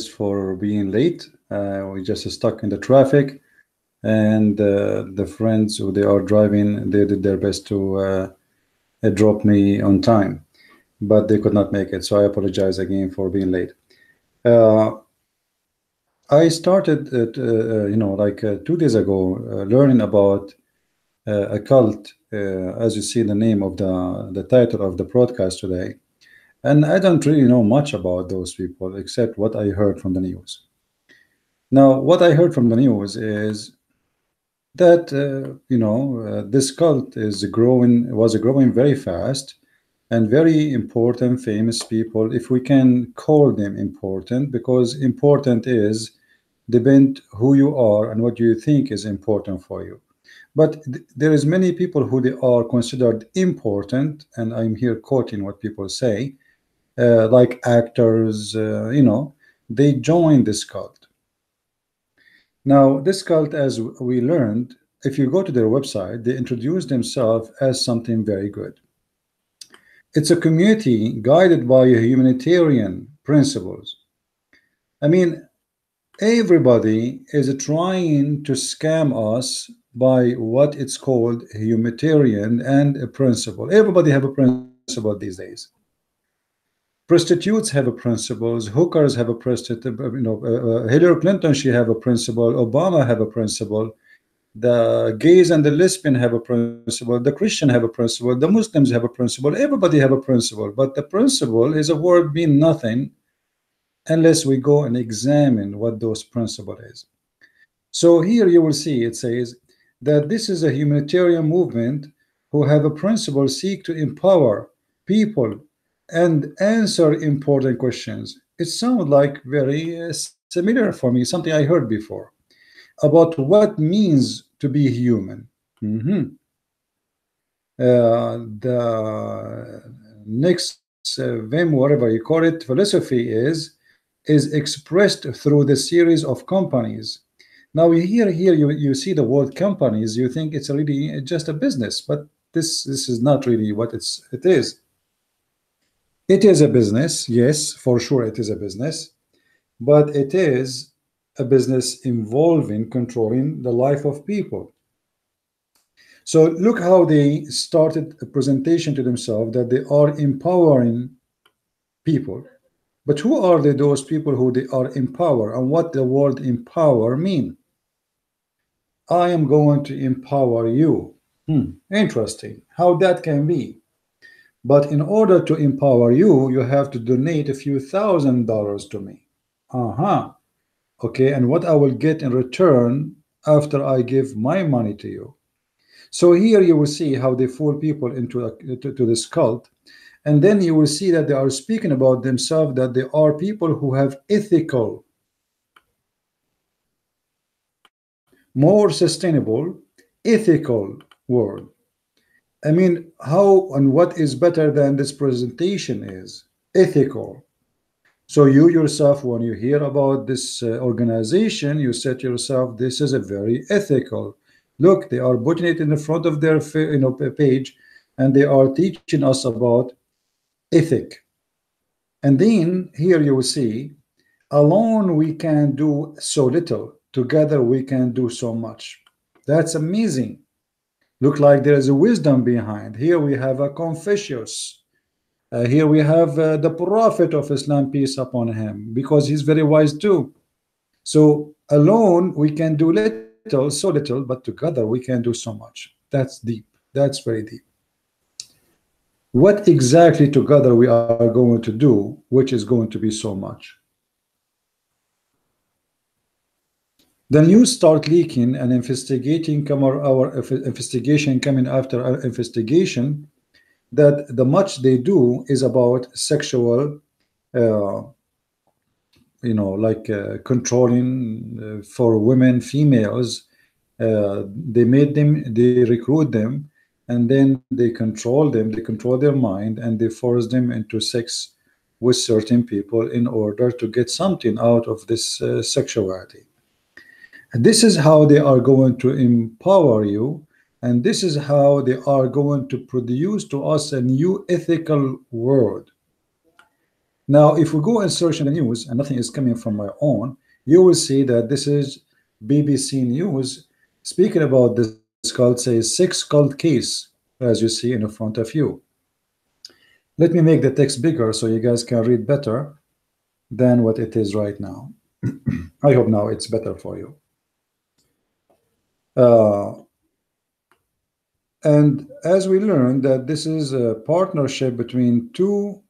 for being late. We just stuck in the traffic, and the friends who they are driving, they did their best to drop me on time, but they could not make it. So I apologize again for being late. I started, like 2 days ago, learning about a cult, as you see the name of the title of the broadcast today. And I don't really know much about those people except what I heard from the news. Now, what I heard from the news is that this cult was growing very fast, and very important, famous people, if we can call them important, because important is depend who you are and what you think is important for you. But there is many people who they are considered important, and I'm here quoting what people say. Like actors, they join this cult. Now, this cult, as we learned, if you go to their website, they introduce themselves as something very good. It's a community guided by humanitarian principles. I mean, everybody is trying to scam us by what it's called humanitarian and a principle. Everybody have a principle these days. Prostitutes have a principles, hookers have a principle, Hillary Clinton, she have a principle, Obama have a principle, the gays and the lesbian have a principle, the Christian have a principle, the Muslims have a principle, everybody have a principle. But the principle is a word mean nothing unless we go and examine what those principle is. So here you will see it says that this is a humanitarian movement who have a principle seek to empower people and answer important questions. It sounds like very similar for me, something I heard before, about what means to be human. The NXIVM, whatever you call it, philosophy is expressed through the series of companies. Now here you see the word companies, you think it's really just a business, but this is not really what it is. It is a business, yes, for sure it is a business, but it is a business involving controlling the life of people. So look how they started a presentation to themselves that they are empowering people. But who are those people who they are empower, and what the word empower mean? I am going to empower you. Interesting how that can be. But in order to empower you, you have to donate a few $1,000s to me. Okay, and what I will get in return after I give my money to you. So here you will see how they fool people into to this cult. And then you will see that they are speaking about themselves, that they are people who have ethical, more sustainable, ethical world. I mean, how and what is better than this presentation is ethical. So you yourself, when you hear about this organization, you said to yourself, this is a very ethical. Look, they are putting it in the front of their page, and they are teaching us about ethic. And then here you will see, alone we can do so little, together we can do so much. That's amazing. Look like there is a wisdom behind. Here we have a Confucius. Here we have the Prophet of Islam, peace upon him, because he's very wise too. So alone we can do little, so little, but together we can do so much. That's deep. That's very deep. What exactly together we are going to do, which is going to be so much? The news start leaking and investigating our investigation coming after our investigation, that the much they do is about sexual controlling for women, females. They recruit them, and then they control them, they control their mind, and they force them into sex with certain people in order to get something out of this sexuality. And this is how they are going to empower you, and this is how they are going to produce to us a new ethical world. Now, if we go and search in the news, and nothing is coming from my own, you will see that this is BBC News speaking about this cult, says six cult case, as you see in front of you. Let me make the text bigger so you guys can read better than what it is right now. I hope now it's better for you. Uh, and as we learned that this is a partnership between two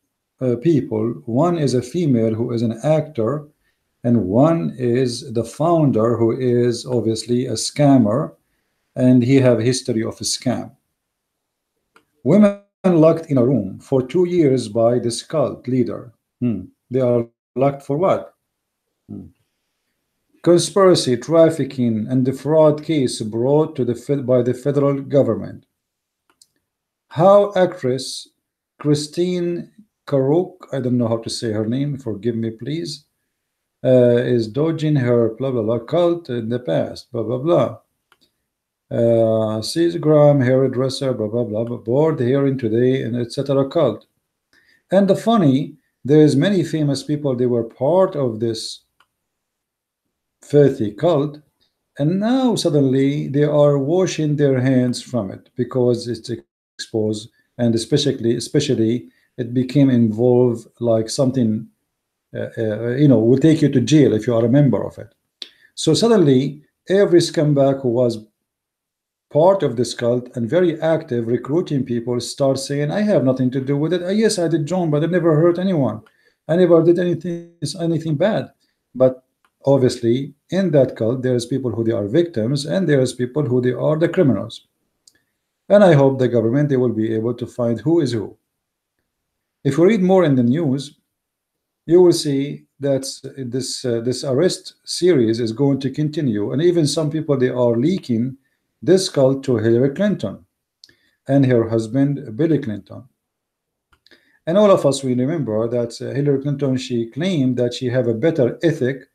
people. One is a female who is an actor, and one is the founder who is obviously a scammer, and he have a history of a scam. Women locked in a room for 2 years by this cult leader. They are locked for what? Hmm. Conspiracy, trafficking, and the fraud case brought to by the federal government. How actress Christine Karuk, I don't know how to say her name, forgive me please, is dodging her blah blah blah cult in the past, blah blah blah. Graham, hairdresser, blah blah blah, board hearing today, and etc. cult. And the funny, there is many famous people, they were part of this filthy cult, and now suddenly they are washing their hands from it because it's exposed, and especially it became involved like something will take you to jail if you are a member of it. So suddenly every scumbag who was part of this cult and very active recruiting people start saying, I have nothing to do with it. Yes, I did join, but I never hurt anyone. I never did anything bad. But obviously in that cult there's people who they are victims, and there's people who they are the criminals. And I hope the government, they will be able to find who is who. If we read more in the news, you will see that this arrest series is going to continue, and even some people, they are leaking this cult to Hillary Clinton and her husband Billy Clinton. And all of us, we remember that Hillary Clinton, she claimed that she have a better ethic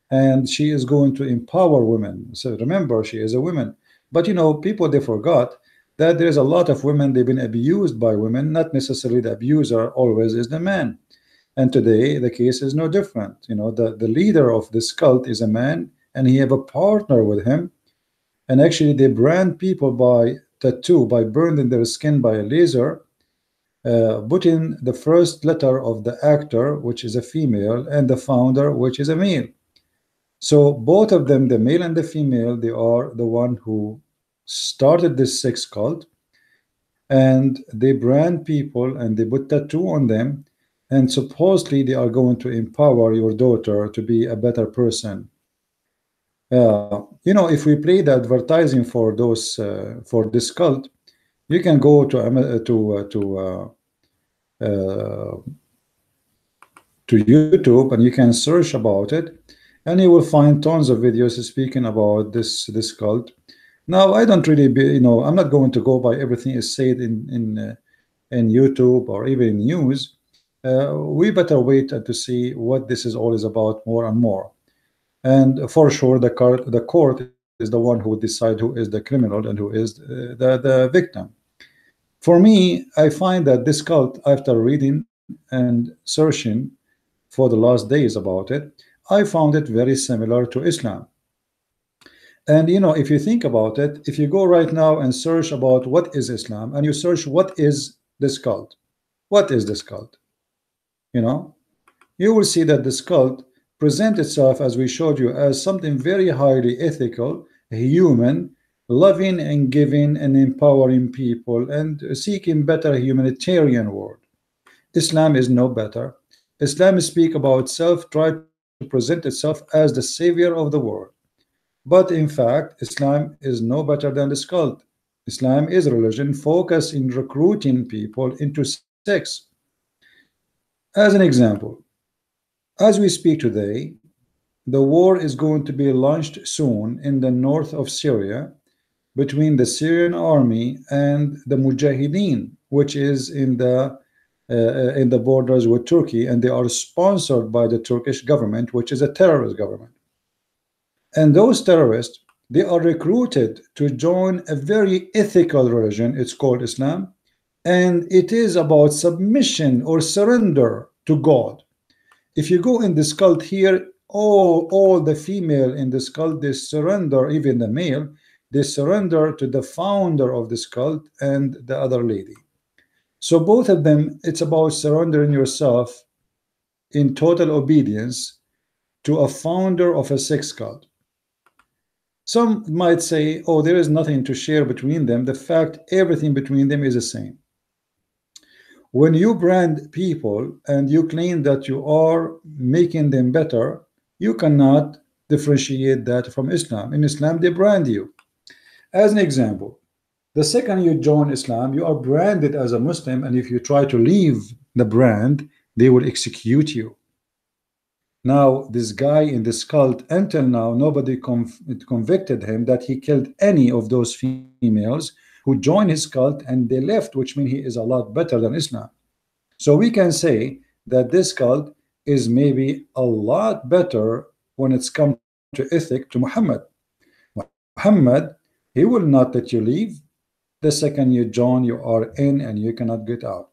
and she is going to empower women. So remember, she is a woman. But people, they forgot that there is a lot of women, they've been abused by women, not necessarily the abuser always is the man. And today the case is no different. The leader of this cult is a man, and he have a partner with him. And actually they brand people by tattoo, by burning their skin by a laser, putting the first letter of the actor, which is a female, and the founder, which is a male. So both of them, the male and the female, they are the one who started this sex cult, and they brand people and they put tattoo on them, and supposedly they are going to empower your daughter to be a better person. If we play the advertising for those for this cult, you can go to YouTube and you can search about it, and you will find tons of videos speaking about this cult. Now, I don't really I'm not going to go by everything is said in YouTube or even in news. We better wait to see what this is all is about more and more. And for sure, the court is the one who would decide who is the criminal and who is the victim. For me, I find that this cult, after reading and searching for the last days about it, I found it very similar to Islam. And if you think about it, if you go right now and search about what is Islam, and you search what is this cult, what is this cult? You will see that this cult present itself, as we showed you, as something very highly ethical, human, loving and giving and empowering people and seeking better humanitarian world. Islam is no better. Islam speak about itself, try to present itself as the savior of the world. But in fact, Islam is no better than this cult. Islam is a religion focused in recruiting people into sex. As an example, as we speak today, the war is going to be launched soon in the north of Syria between the Syrian army and the Mujahideen, which is in the borders with Turkey, and they are sponsored by the Turkish government, which is a terrorist government. And those terrorists, they are recruited to join a very ethical religion. It's called Islam, and it is about submission or surrender to God. If you go in this cult here, all the female in this cult, they surrender, even the male, they surrender to the founder of this cult and the other lady. So both of them, it's about surrendering yourself in total obedience to a founder of a sex cult. Some might say, oh, there is nothing to share between them. The fact, everything between them is the same. When you brand people and you claim that you are making them better, you cannot differentiate that from Islam. In Islam, they brand you. As an example, the second you join Islam, you are branded as a Muslim, and if you try to leave the brand, they will execute you. Now, this guy in this cult, until now, nobody convicted him that he killed any of those females who joined his cult and they left, which means he is a lot better than Islam. So we can say that this cult is maybe a lot better when it's come to ethic to Muhammad. Muhammad, he will not let you leave. The second you join, you are in and you cannot get out.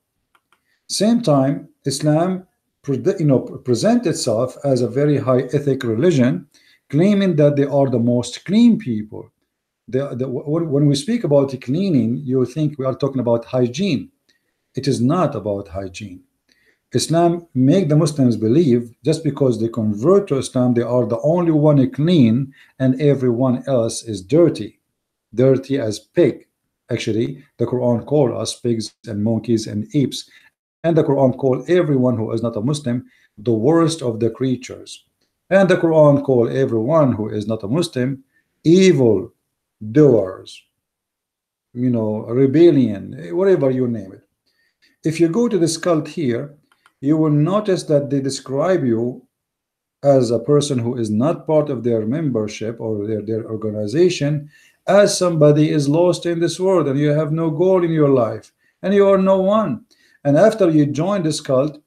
Same time, Islam present itself as a very high ethic religion, claiming that they are the most clean people. When we speak about cleaning, you think we are talking about hygiene. It is not about hygiene. Islam make the Muslims believe just because they convert to Islam, they are the only one clean and everyone else is dirty. Dirty as pig. Actually, the Quran call us pigs and monkeys and apes. And the Quran call everyone who is not a Muslim the worst of the creatures. And the Quran call everyone who is not a Muslim evil doers, rebellion, whatever you name it. If you go to this cult here, you will notice that they describe you as a person who is not part of their membership or their organization, as somebody is lost in this world and you have no goal in your life and you are no one. And after you join this cult,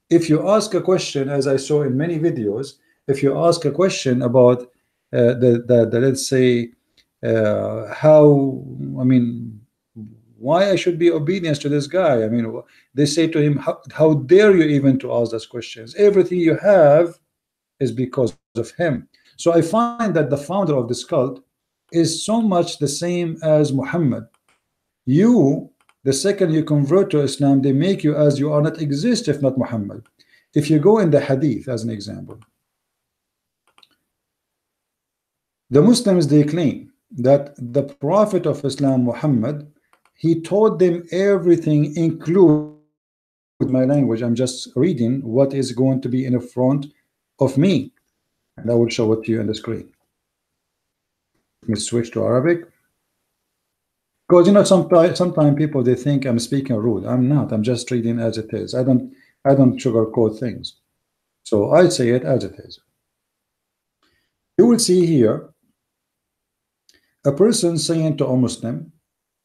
if you ask a question, as I saw in many videos, if you ask a question about let's say why I should be obedient to this guy, they say to him, how dare you even to ask those questions? Everything you have is because of him. So I find that the founder of this cult is so much the same as Muhammad. You, the second you convert to Islam, they make you as you are not exist if not Muhammad. If you go in the hadith as an example, the Muslims, they claim that the Prophet of Islam, Muhammad, he taught them everything, include my language. I'm just reading what is going to be in front of me, and I will show it to you on the screen. Let me switch to Arabic, because sometimes people, they think I'm speaking rude. I'm not. I'm just reading as it is. I don't sugarcoat things. So I say it as it is. You will see here a person saying to a Muslim,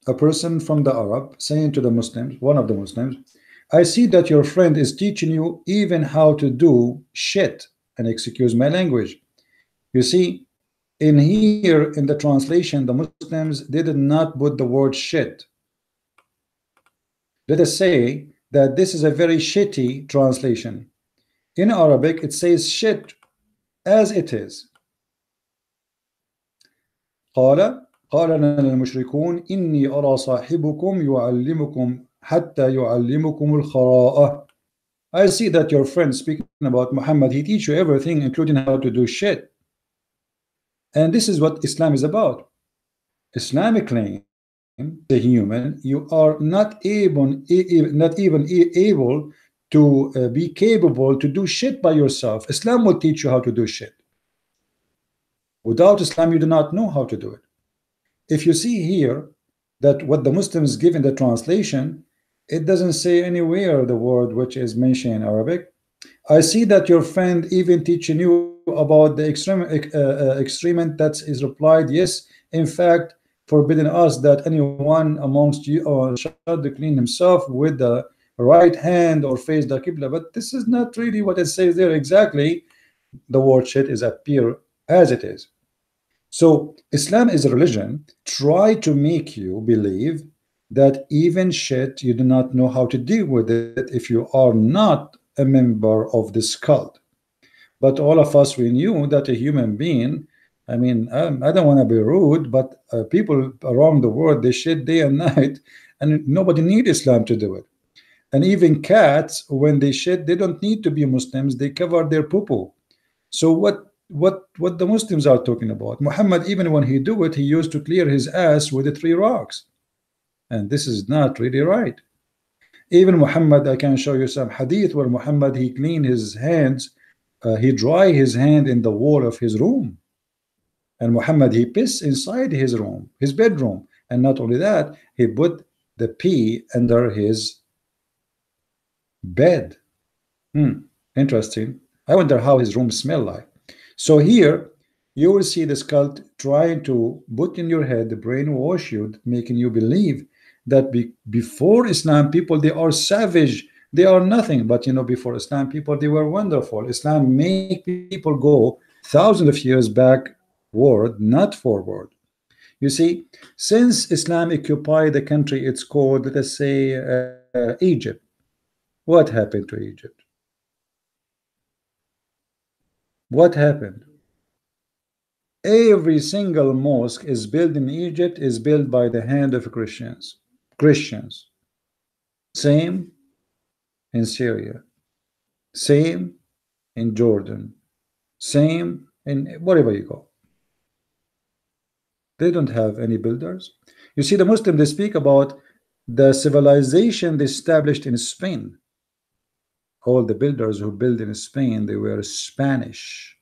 a person from the Arab saying to the Muslims, one of the Muslims, I see that your friend is teaching you even how to do shit, and excuse my language. You see, in here in the translation, the Muslims, they did not put the word shit. Let us say that this is a very shitty translation. In Arabic, it says shit as it is. قال لنا المشركون إني أرى صاحبكم يعلمكم حتى يعلمكم الخراءة. I see that your friend speaking about Muhammad, he teach you everything, including how to do shit. And this is what Islam is about. Islamic claim, the human, you are not even able to be capable to do shit by yourself. Islam will teach you how to do shit. Without Islam, you do not know how to do it. If you see here that what the Muslims give in the translation, it doesn't say anywhere the word which is mentioned in Arabic. I see that your friend even teaching you about the extreme that is replied, yes, in fact, forbidding us that anyone amongst you should clean himself with the right hand or face the Qibla. But this is not really what it says there exactly. The word shit is appear as it is. So Islam is a religion try to make you believe that even shit you do not know how to deal with it if you are not a member of this cult. But all of us, we knew that a human being, I mean, I don't want to be rude, but people around the world, they shit day and night, and nobody need Islam to do it. And even cats, when they shit, they don't need to be Muslims. They cover their poo-poo. So what the Muslims are talking about? Muhammad, even when he do it, he used to clear his ass with the 3 rocks, and this is not really right. Even Muhammad, I can show you some hadith where Muhammad, he clean his hands, he dry his hand in the wall of his room, and Muhammad, he piss inside his room, his bedroom, and not only that, he put the pee under his bed. Interesting. I wonder how his room smell like. So here you will see this cult trying to put in your head, brainwash you, making you believe that before Islam, people, they are savage, they are nothing. But you know, before Islam, people, they were wonderful. Islam make people go thousands of years backward, not forward. You see, since Islam occupied the country, it's called, let us say, Egypt. What happened to Egypt? What happened? Every single mosque is built in Egypt is built by the hand of Christians. Christians. Same in Syria. Same in Jordan. Same in wherever you go. They don't have any builders. You see, the Muslims, they speak about the civilization they established in Spain. All the builders who built in Spain, they were Spanish.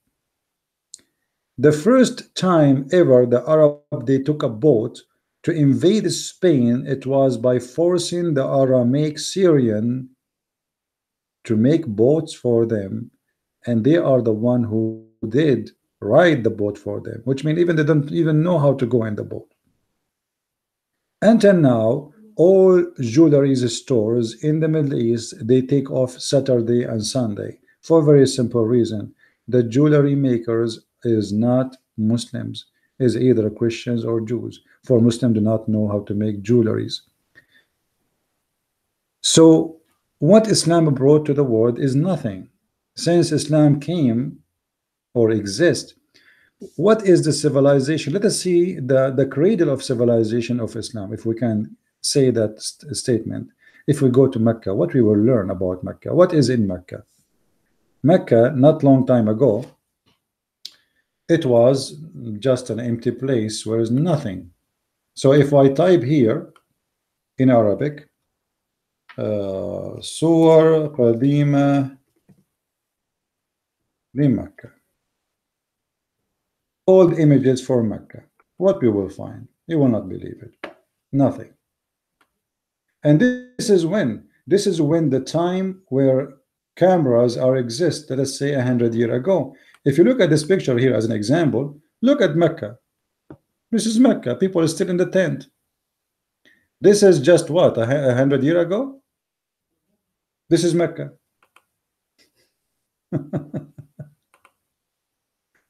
The first time ever the Arab, they took a boat to invade Spain, it was by forcing the Aramaic Syrian to make boats for them, and they are the one who did ride the boat for them, which means even they don't even know how to go in the boat. Until now, all jewelry stores in the Middle East, they take off Saturday and Sunday for a very simple reason. The jewelry makers is not Muslims, is either Christians or Jews. For Muslims do not know how to make jewelries. So what Islam brought to the world is nothing. Since Islam came or exists, what is the civilization? Let us see the cradle of civilization of Islam, if we can say that statement. If we go to Mecca, what we will learn about Mecca? What is in Mecca? Mecca, not long time ago, it was just an empty place where is nothing. So if I type here in Arabic, صور قديمة لمكة, old images for Mecca, what we will find? You will not believe it. Nothing. And this is when the time where cameras are exist, let us say 100 years ago. If you look at this picture here as an example, look at Mecca. This is Mecca. People are still in the tent. This is just what, 100 years ago? This is Mecca.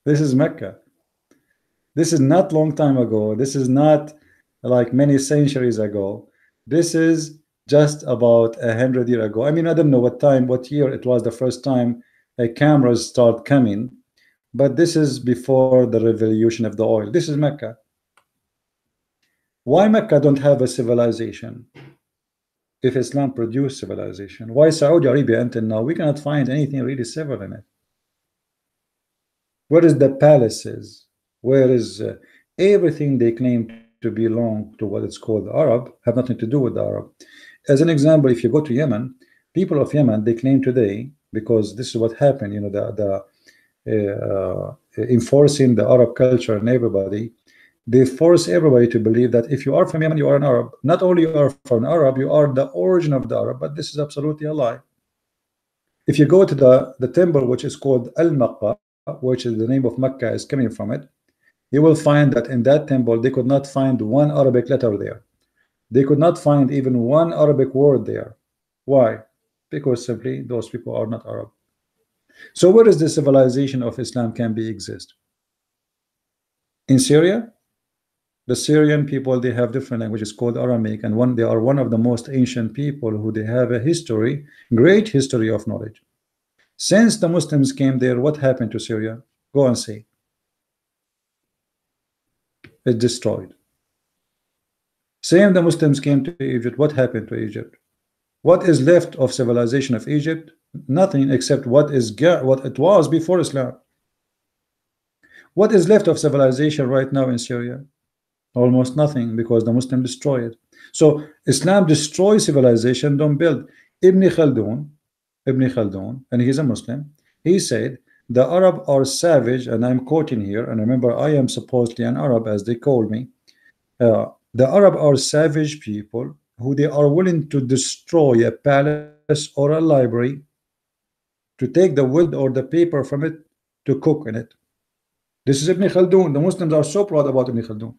This is Mecca. This is not long time ago. This is not like many centuries ago. This is just about 100 years ago. I mean, I don't know what time, what year it was the first time cameras start coming, but this is before the revolution of the oil. This is Mecca. Why Mecca don't have a civilization? If Islam produced civilization, why Saudi Arabia until now we cannot find anything really civil in it? Where is the palaces? Where is everything they claim to belong to what it's called the Arab, have nothing to do with the Arab. As an example, if you go to Yemen, people of Yemen, they claim today, because this is what happened, you know, enforcing the Arab culture and everybody, they force everybody to believe that if you are from Yemen, you are an Arab. Not only you are from an Arab, you are the origin of the Arab, but this is absolutely a lie. If you go to the temple, which is called Al-Maqqa, which is the name of Mecca is coming from it, you will find that in that temple they could not find one Arabic letter there. They could not find even one Arabic word there. Why? Because simply those people are not Arab. So where is the civilization of Islam can be exist? In Syria, the Syrian people, they have different languages called Aramaic, and they are one of the most ancient people who they have a history, great history of knowledge. Since the Muslims came there, what happened to Syria? Go and see. It's destroyed. Same the Muslims came to Egypt. What happened to Egypt? What is left of civilization of Egypt? Nothing except what it was before Islam. What is left of civilization right now in Syria? Almost nothing, because the Muslim destroy it. So Islam destroys civilization, don't build. Ibn Khaldun, and he's a Muslim, he said the Arab are savage, and I'm quoting here, and remember I am supposedly an Arab as they call me. The Arab are savage people who they are willing to destroy a palace or a library to take the wood or the paper from it to cook in it. This is Ibn Khaldun. The Muslims are so proud about Ibn Khaldun.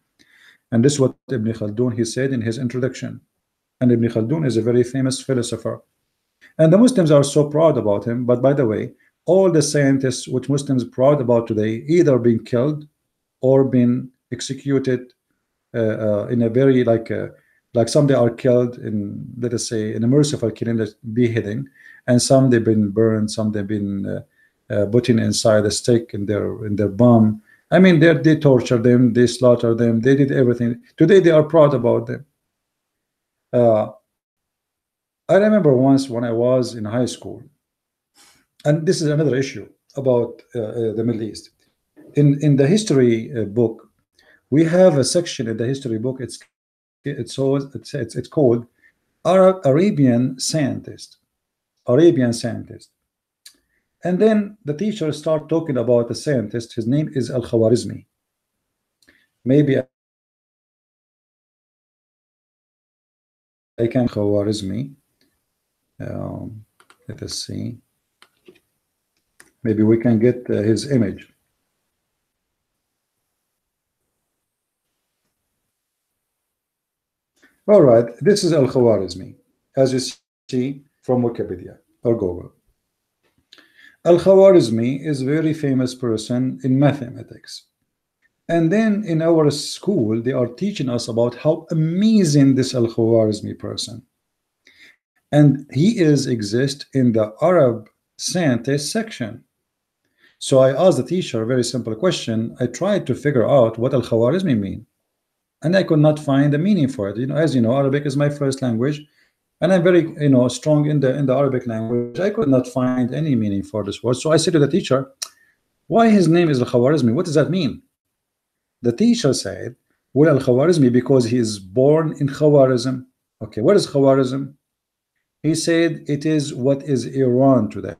And this is what Ibn Khaldun he said in his introduction. And Ibn Khaldun is a very famous philosopher. And the Muslims are so proud about him. But by the way, all the scientists which Muslims are proud about today either been killed or been executed in a very like some they are killed in, let us say, in a merciful killing, beheading, and some they've been burned, some they've been put inside a stake in their bum. I mean, they torture them, they slaughter them, they did everything. Today they are proud about them. I remember once when I was in high school, and this is another issue about the Middle East. In the history book, we have a section in the history book. It's called Arabian Scientist. Arabian Scientist. And then the teacher start talking about the scientist. His name is Al-Khwarizmi. Maybe I can Khwarizmi. Let us see. Maybe we can get his image. All right, this is Al-Khwarizmi, as you see from Wikipedia or Google. Al-Khwarizmi is a very famous person in mathematics. And then in our school, they are teaching us about how amazing this Al-Khwarizmi person. And he exists in the Arab scientist section. So I asked the teacher a very simple question. I tried to figure out what Al-Khwarizmi mean. And I could not find a meaning for it. As you know, Arabic is my first language. And I'm very, strong in the Arabic language. I could not find any meaning for this word. So I said to the teacher, why his name is Al-Khwarizmi? What does that mean? The teacher said, well, Al-Khwarizmi, because he is born in Khwarizm. Okay, what is Khwarizm? He said it is what is Iran today.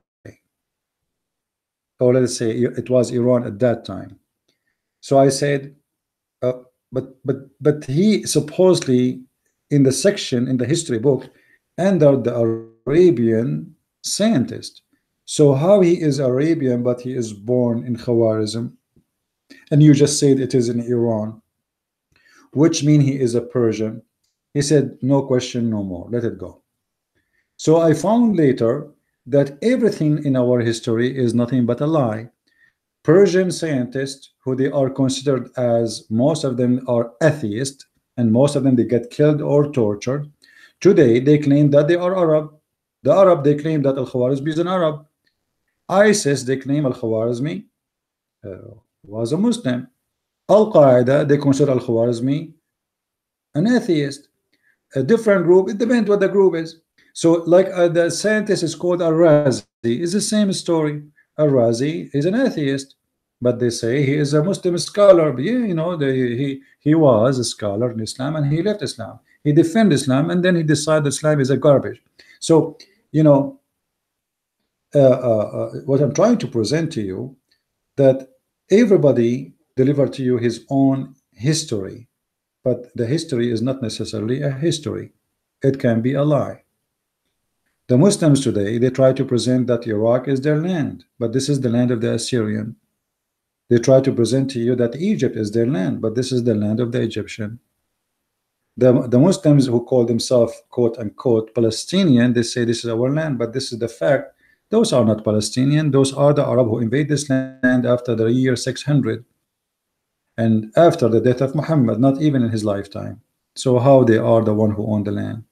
Or let's say it was Iran at that time. So I said, but he supposedly in the section in the history book under the Arabian scientist. So how he is Arabian but he is born in Khwarizm, and you just said it is in Iran, which mean he is a Persian. He said no question, no more, let it go. So I found later that everything in our history is nothing but a lie. Persian scientists, who they are considered as, most of them are atheists, and most of them they get killed or tortured. Today they claim that they are Arab. The Arab, they claim that Al-Khwarizmi is an Arab. ISIS, they claim Al-Khwarizmi was a Muslim. Al-Qaeda, they consider Al-Khwarizmi an atheist. A different group, it depends what the group is. So like the scientist is called Al-Razi, is the same story. Al-Razi is an atheist, but they say he is a Muslim scholar. But yeah, he was a scholar in Islam and he left Islam. He defended Islam and then he decided Islam is a garbage. So what I'm trying to present to you, that everybody delivered to you his own history, but the history is not necessarily a history. It can be a lie. The Muslims today, they try to present that Iraq is their land, but this is the land of the Assyrian. They try to present to you that Egypt is their land, but this is the land of the Egyptian. The Muslims who call themselves quote unquote Palestinian, they say this is our land, but this is the fact. Those are not Palestinian. Those are the Arab who invade this land after the year 600 and after the death of Muhammad, not even in his lifetime. So how they are the one who own the land?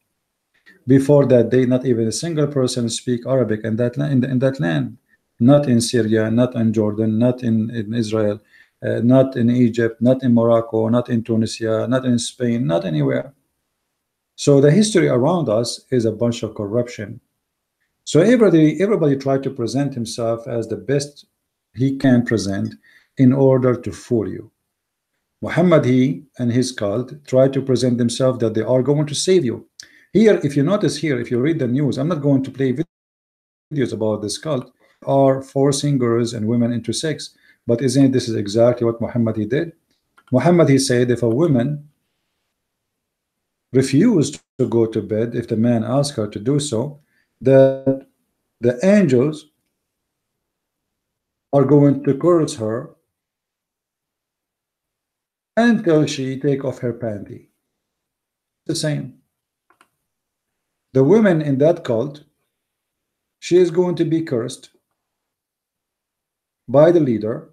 Before that day, not even a single person speak Arabic in that land. not in Syria, not in Jordan, not in Israel, not in Egypt, not in Morocco, not in Tunisia, not in Spain, not anywhere. So the history around us is a bunch of corruption. So everybody tried to present himself as the best he can present in order to fool you. Muhammad, he and his cult try to present themselves that they are going to save you. Here, if you notice here, if you read the news, I'm not going to play videos about this cult, are forcing girls and women into sex. But isn't it, this is exactly what Muhammad he did? Muhammad he said if a woman refused to go to bed, if the man asked her to do so, that the angels are going to curse her until she take off her panty. The same. The women in that cult, she is going to be cursed by the leader,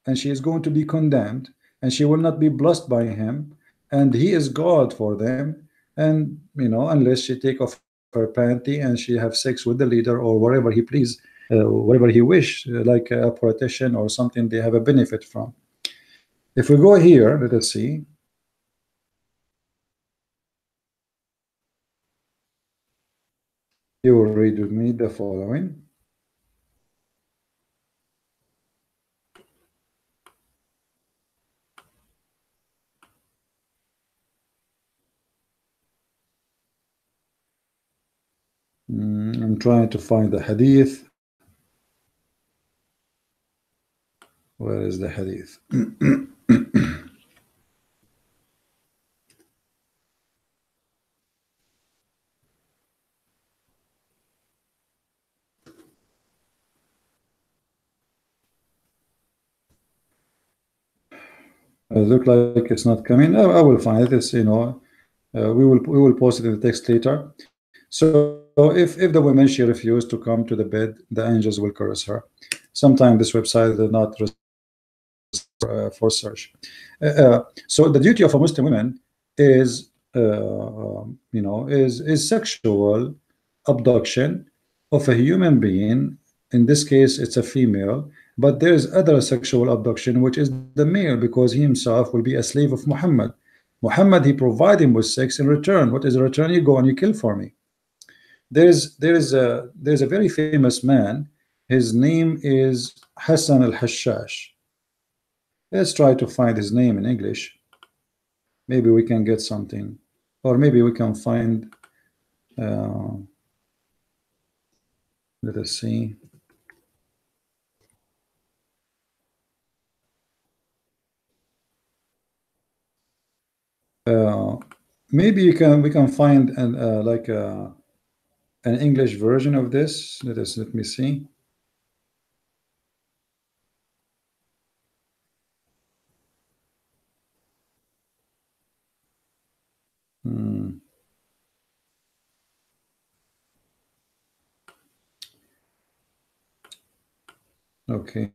and she is going to be condemned, and she will not be blessed by him, and he is God for them. And unless she take off her panty and she have sex with the leader or whatever he please, whatever he wish, like a politician or something they have a benefit from. If we go here, let us see. You will read with me the following. I'm trying to find the hadith. Where is the hadith? Look like it's not coming. I will find it. It's, we will post it in the text later. So if the woman she refused to come to the bed, the angels will curse her. Sometimes this website is not for search. So the duty of a Muslim woman is is sexual abduction of a human being. In this case it's a female, but there is other sexual abduction which is the male, because he himself will be a slave of Muhammad. Muhammad, he provide him with sex in return. What is the return? You go and you kill for me. There's a very famous man. His name is Hassan al-Hashash. Let's try to find his name in English. Maybe we can get something, or maybe we can find let us see. Maybe we can find an English version of this. Let me see. Okay,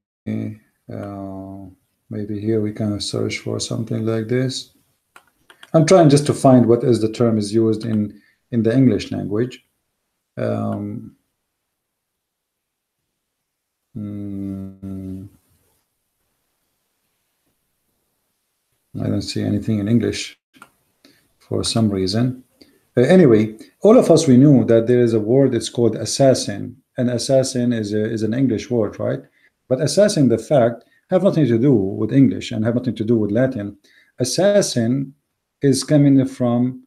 maybe here we can search for something like this. I'm trying just to find what is the term is used in the English language. I don't see anything in English for some reason. Anyway, all of us, we knew that there is a word, it's called assassin. And assassin is an English word, right? But assassin, the fact, have nothing to do with English and have nothing to do with Latin. Assassin is coming from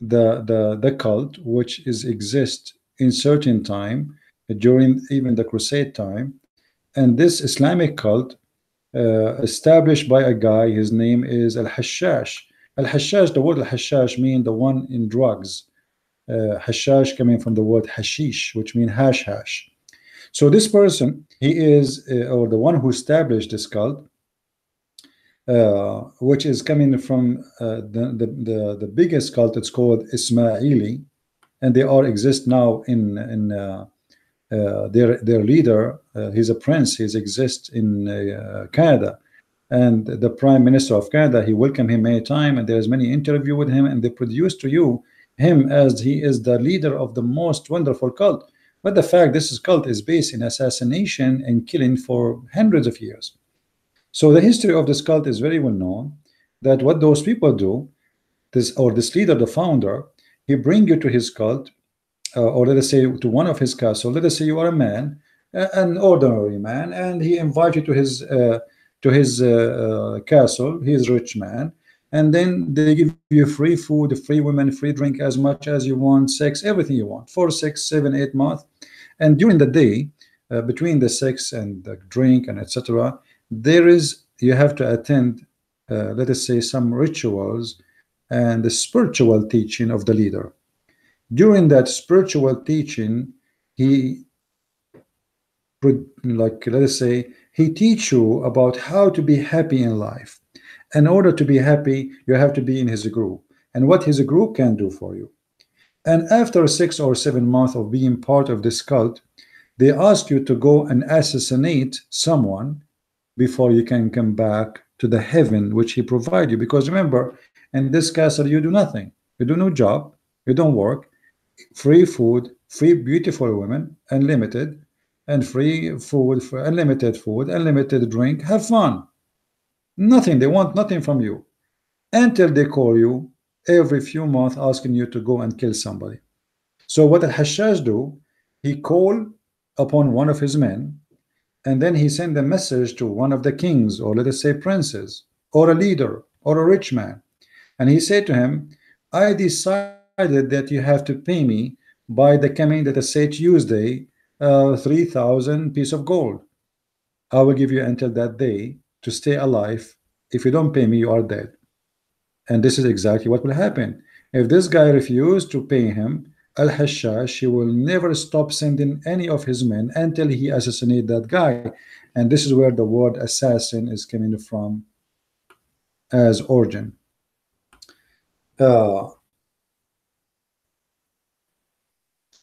the cult which exist in certain time during even the Crusade time, and this Islamic cult established by a guy. His name is Al-Hashash. Al-Hashash, the word Al-Hashash means the one in drugs. Hashash coming from the word hashish, which means hash. So this person, he is or the one who established this cult, which is coming from the biggest cult. It's called Ismaili, and they all exist now in their leader. He's a prince. He exists in Canada, and the Prime Minister of Canada, he welcomed him many times, and there's many interview with him, and they produce to you him as he is the leader of the most wonderful cult. But the fact this cult is based in assassination and killing for hundreds of years. So the history of this cult is very well known. That what those people do, this leader, the founder, he bring you to his cult, or let us say to one of his castles. Let us say you are a man, an ordinary man, and he invites you to his castle. He is a rich man, and then they give you free food, free women, free drink, as much as you want, sex, everything you want for 6, 7, 8 months. And during the day, between the sex and the drink and etc., you have to attend, let us say, some rituals and the spiritual teaching of the leader. During that spiritual teaching, he like, let us say, he teach you about how to be happy in life. In order to be happy, you have to be in his group and what his group can do for you. And after 6 or 7 months of being part of this cult, they ask you to go and assassinate someone before you can come back to the heaven which he provide you. Because remember, in this castle you do nothing, you do no job, you don't work, free food, free beautiful women, unlimited, and free food, for unlimited food, unlimited drink, have fun. Nothing, they want nothing from you until they call you every few months asking you to go and kill somebody. So what al-Hashash do, he call upon one of his men, and then he send a message to one of the kings, or let us say princes, or a leader, or a rich man, and he said to him, I decided that you have to pay me by the coming, let us say Tuesday, 3,000 piece of gold. I will give you until that day to stay alive. If you don't pay me, you are dead. And this is exactly what will happen. If this guy refused to pay him, Al-Hashash, he will never stop sending any of his men until he assassinate that guy. And this is where the word assassin is coming from as origin.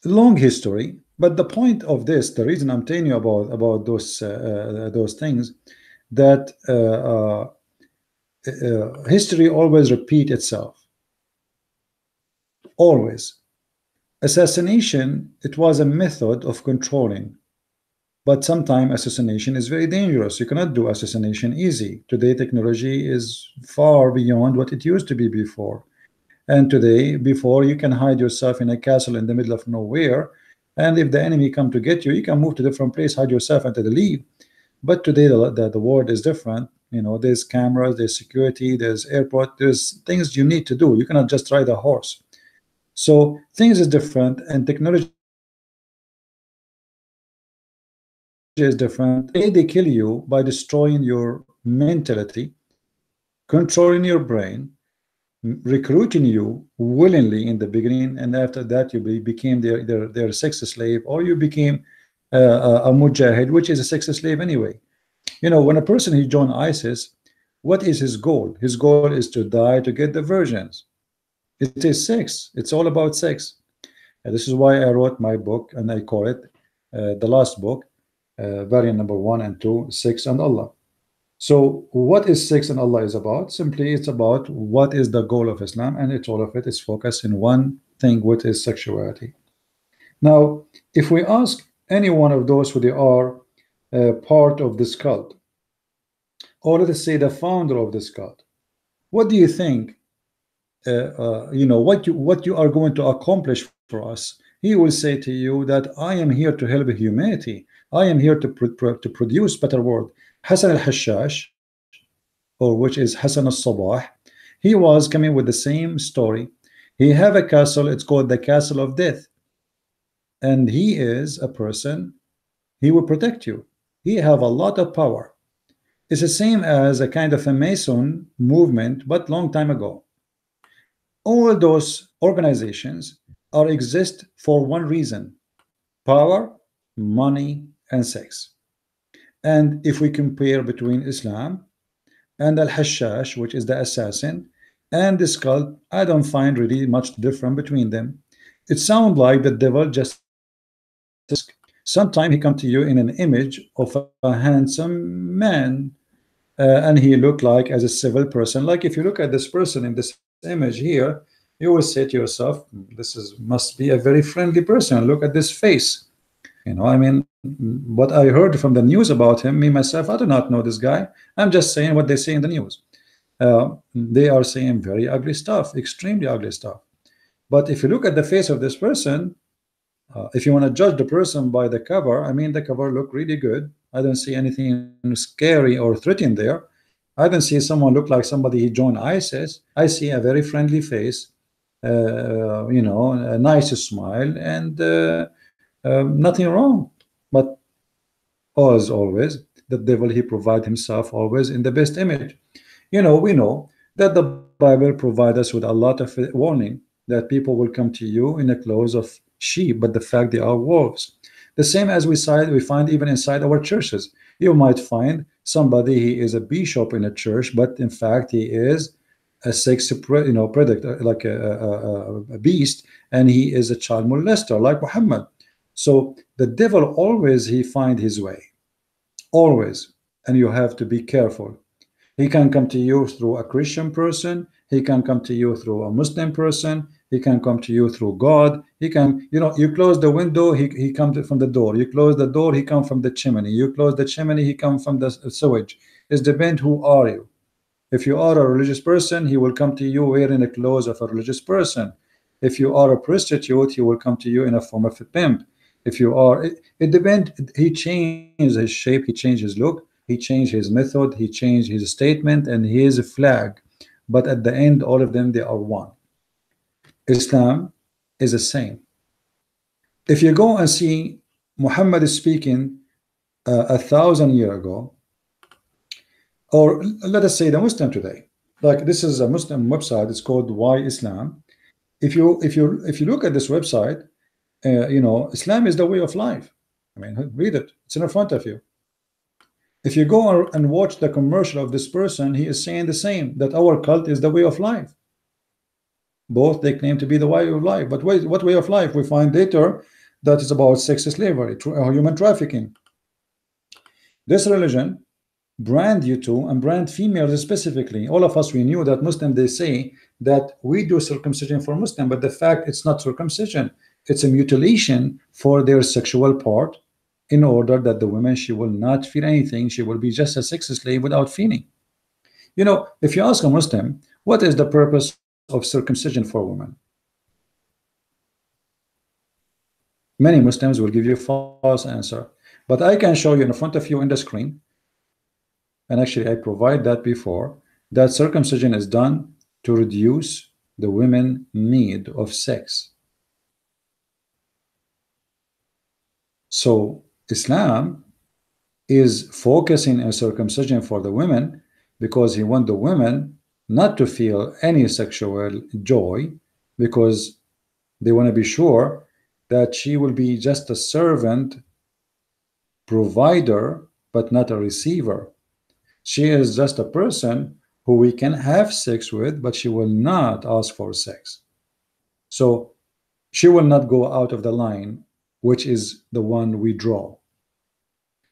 Long history, but the point of this, the reason I'm telling you about those things, that history always repeat itself. Always. Assassination, it was a method of controlling, but sometimes assassination is very dangerous. You cannot do assassination easy. Today technology is far beyond what it used to be before. And today, before, you can hide yourself in a castle in the middle of nowhere, and if the enemy come to get you, you can move to a different place, hide yourself until they leave. But today the world is different. You know, there's cameras, there's security, there's airport, there's things you need to do. You cannot just ride a horse. So things is different, and technology is different. They kill you by destroying your mentality, controlling your brain, recruiting you willingly in the beginning, and after that you became their sex slave, or you became a mujahid, which is a sex slave anyway. You know, when a person he joined ISIS, what is his goal? His goal is to die to get the virgins. It is sex. It's all about sex. And this is why I wrote my book, and I call it the last book, variant number 1 and 2, sex and Allah. So what is sex and Allah is about? Simply, it's about what is the goal of Islam, and it's all of it is focused in one thing, which is sexuality. Now, if we ask any one of those who they are part of this cult, or let us say the founder of this cult, what do you think? You know, what you are going to accomplish for us? He will say to you that I am here to help humanity. I am here to produce better world. Hassan al-Hashash, or which is Hassan al-Sabah, he was coming with the same story. He have a castle, it's called the Castle of Death, and he is a person, he will protect you. He have a lot of power. It's the same as a kind of a Mason movement, but long time ago. All those organizations are exist for one reason: power, money, and sex. And if we compare between Islam and Al-Hashash, which is the assassin, and this cult, I don't find really much different between them. It sounds like the devil just sometimes he come to you in an image of a handsome man, and he look like as a civil person. Like if you look at this person in this image here, you will say to yourself, this is must be a very friendly person. Look at this face. I mean, what I heard from the news about him, me myself, I do not know this guy. I'm just saying what they say in the news. They are saying very ugly stuff, extremely ugly stuff. But if you look at the face of this person, if you want to judge the person by the cover, I mean, the cover look really good. I don't see anything scary or threatening there. I don't see someone look like somebody who joined ISIS. I see a very friendly face, a nice smile, and nothing wrong. But as always, the devil, he provide himself always in the best image. We know that the Bible provides us with a lot of warning that people will come to you in the clothes of sheep, but the fact they are wolves. The same as we find even inside our churches. You might find somebody, he is a bishop in a church, but in fact he is a sex predator, like a beast, and he is a child molester like Muhammad. So the devil always, he find his way, always, and you have to be careful. He can come to you through a Christian person. He can come to you through a Muslim person. He can come to you through God. He can, you close the window, he comes from the door. You close the door, he comes from the chimney. You close the chimney, he comes from the sewage. It depends who are you. If you are a religious person, he will come to you wearing the clothes of a religious person. If you are a prostitute, he will come to you in a form of a pimp. If you are, it depends. He changed his shape, he changed his look, he changed his method, he changed his statement and his flag. But at the end, all of them, they are one. Islam is the same. If you go and see Muhammad is speaking 1,000 years ago, or let us say the Muslim today, like this is a Muslim website, it's called Why Islam. If you look at this website, Islam is the way of life. I mean, read it, it's in front of you. If you go and watch the commercial of this person, he is saying the same, that our cult is the way of life. Both they claim to be the way of life, but what way of life? We find later that is about sex slavery, human trafficking. This religion brand you to, and brand females specifically. All of us, we knew that Muslim, they say that we do circumcision for Muslim, but the fact it's not circumcision, it's a mutilation for their sexual part, in order that the woman, she will not feel anything, she will be just a sex slave without feeling. If you ask a Muslim, what is the purpose of circumcision for women? Many Muslims will give you a false answer, but I can show you in front of you in the screen, and actually I provide that before, that circumcision is done to reduce the women need of sex. So Islam is focusing on circumcision for the women because he wants the women not to feel any sexual joy, because they want to be sure that she will be just a servant, provider, but not a receiver. She is just a person who we can have sex with, but she will not ask for sex. So she will not go out of the line, which is the one we draw.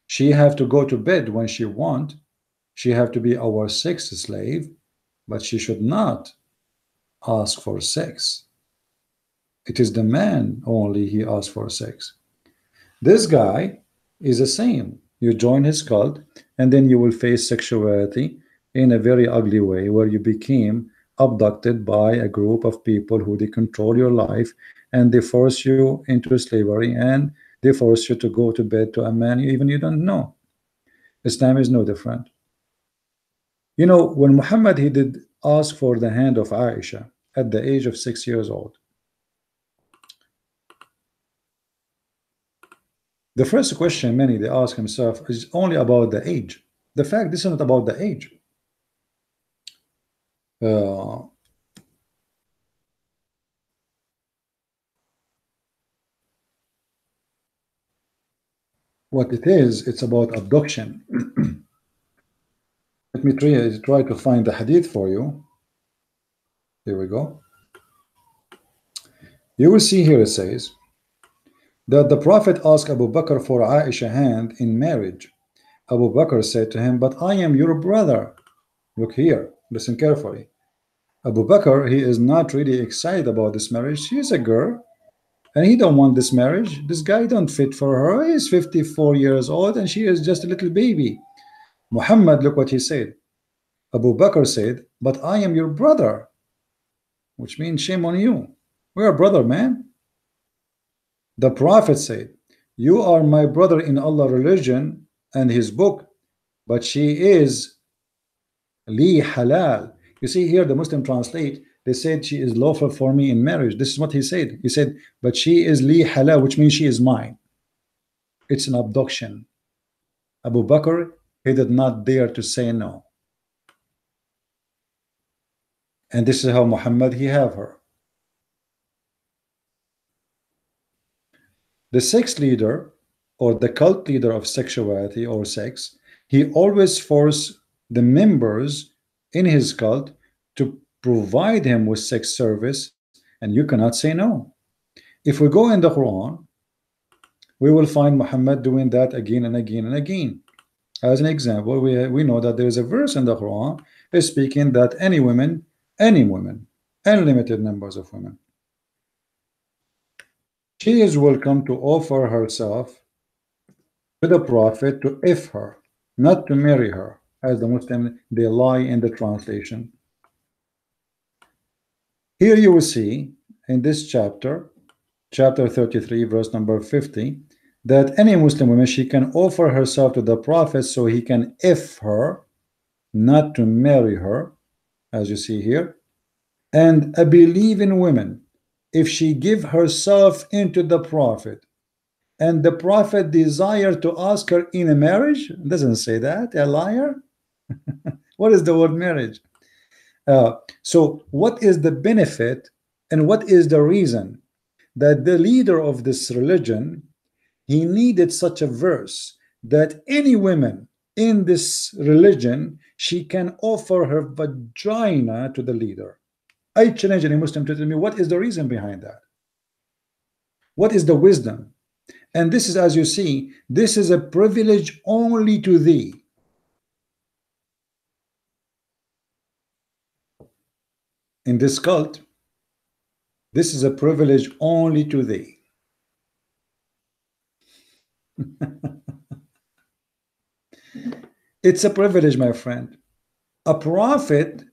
She have to go to bed when she want. She have to be our sex slave, but she should not ask for sex. It is the man only he asks for sex. This guy is the same. You join his cult, and then you will face sexuality in a very ugly way, where you became abducted by a group of people who they control your life, and they force you into slavery, and they force you to go to bed to a man even you don't know. Islam is no different. When Muhammad, he did ask for the hand of Aisha at the age of 6 years old, the first question many they ask himself is only about the age. The fact this is not about the age. What it is, it's about abduction. Let me try to find the hadith for you. Here we go. You will see here it says that the Prophet asked Abu Bakr for Aisha's hand in marriage. Abu Bakr said to him, "But I am your brother." Look here, listen carefully. Abu Bakr, he is not really excited about this marriage. She is a girl. and he don't want this marriage. This guy don't fit for her. He's 54 years old and she is just a little baby. Muhammad, look what he said. Abu Bakr said, but I am your brother, which means shame on you. We are brother, man. The Prophet said, you are my brother in Allah's religion and his book, but she is li halal. You see here the Muslim translate, they said she is lawful for me in marriage. This is what he said. He said, but she is li halal, which means she is mine. It's an abduction. Abu Bakr, he did not dare to say no. And this is how Muhammad he have her. The sex leader or the cult leader of sexuality or sex, he always forced the members in his cult to provide him with sex service, and you cannot say no. If we go in the Quran, we will find Muhammad doing that again and again and again. As an example, we know that there is a verse in the Quran is speaking that any women, unlimited numbers of women, she is welcome to offer herself to the Prophet to if her, not to marry her, as the Muslim they lie in the translation. Here you will see in this chapter 33, verse number 50, that any Muslim woman, she can offer herself to the Prophet so he can if her, not to marry her, as you see here. And a believing woman, if she give herself into the Prophet and the Prophet desire to ask her in a marriage, it doesn't say that, a liar. What is the word marriage? So what is the benefit and what is the reason that the leader of this religion, he needed such a verse that any woman in this religion, she can offer her vagina to the leader? I challenge any Muslim to tell me what is the reason behind that. What is the wisdom? And this is, as you see, this is a privilege only to thee. In this cult, this is a privilege only to thee. It's a privilege, my friend. A prophet,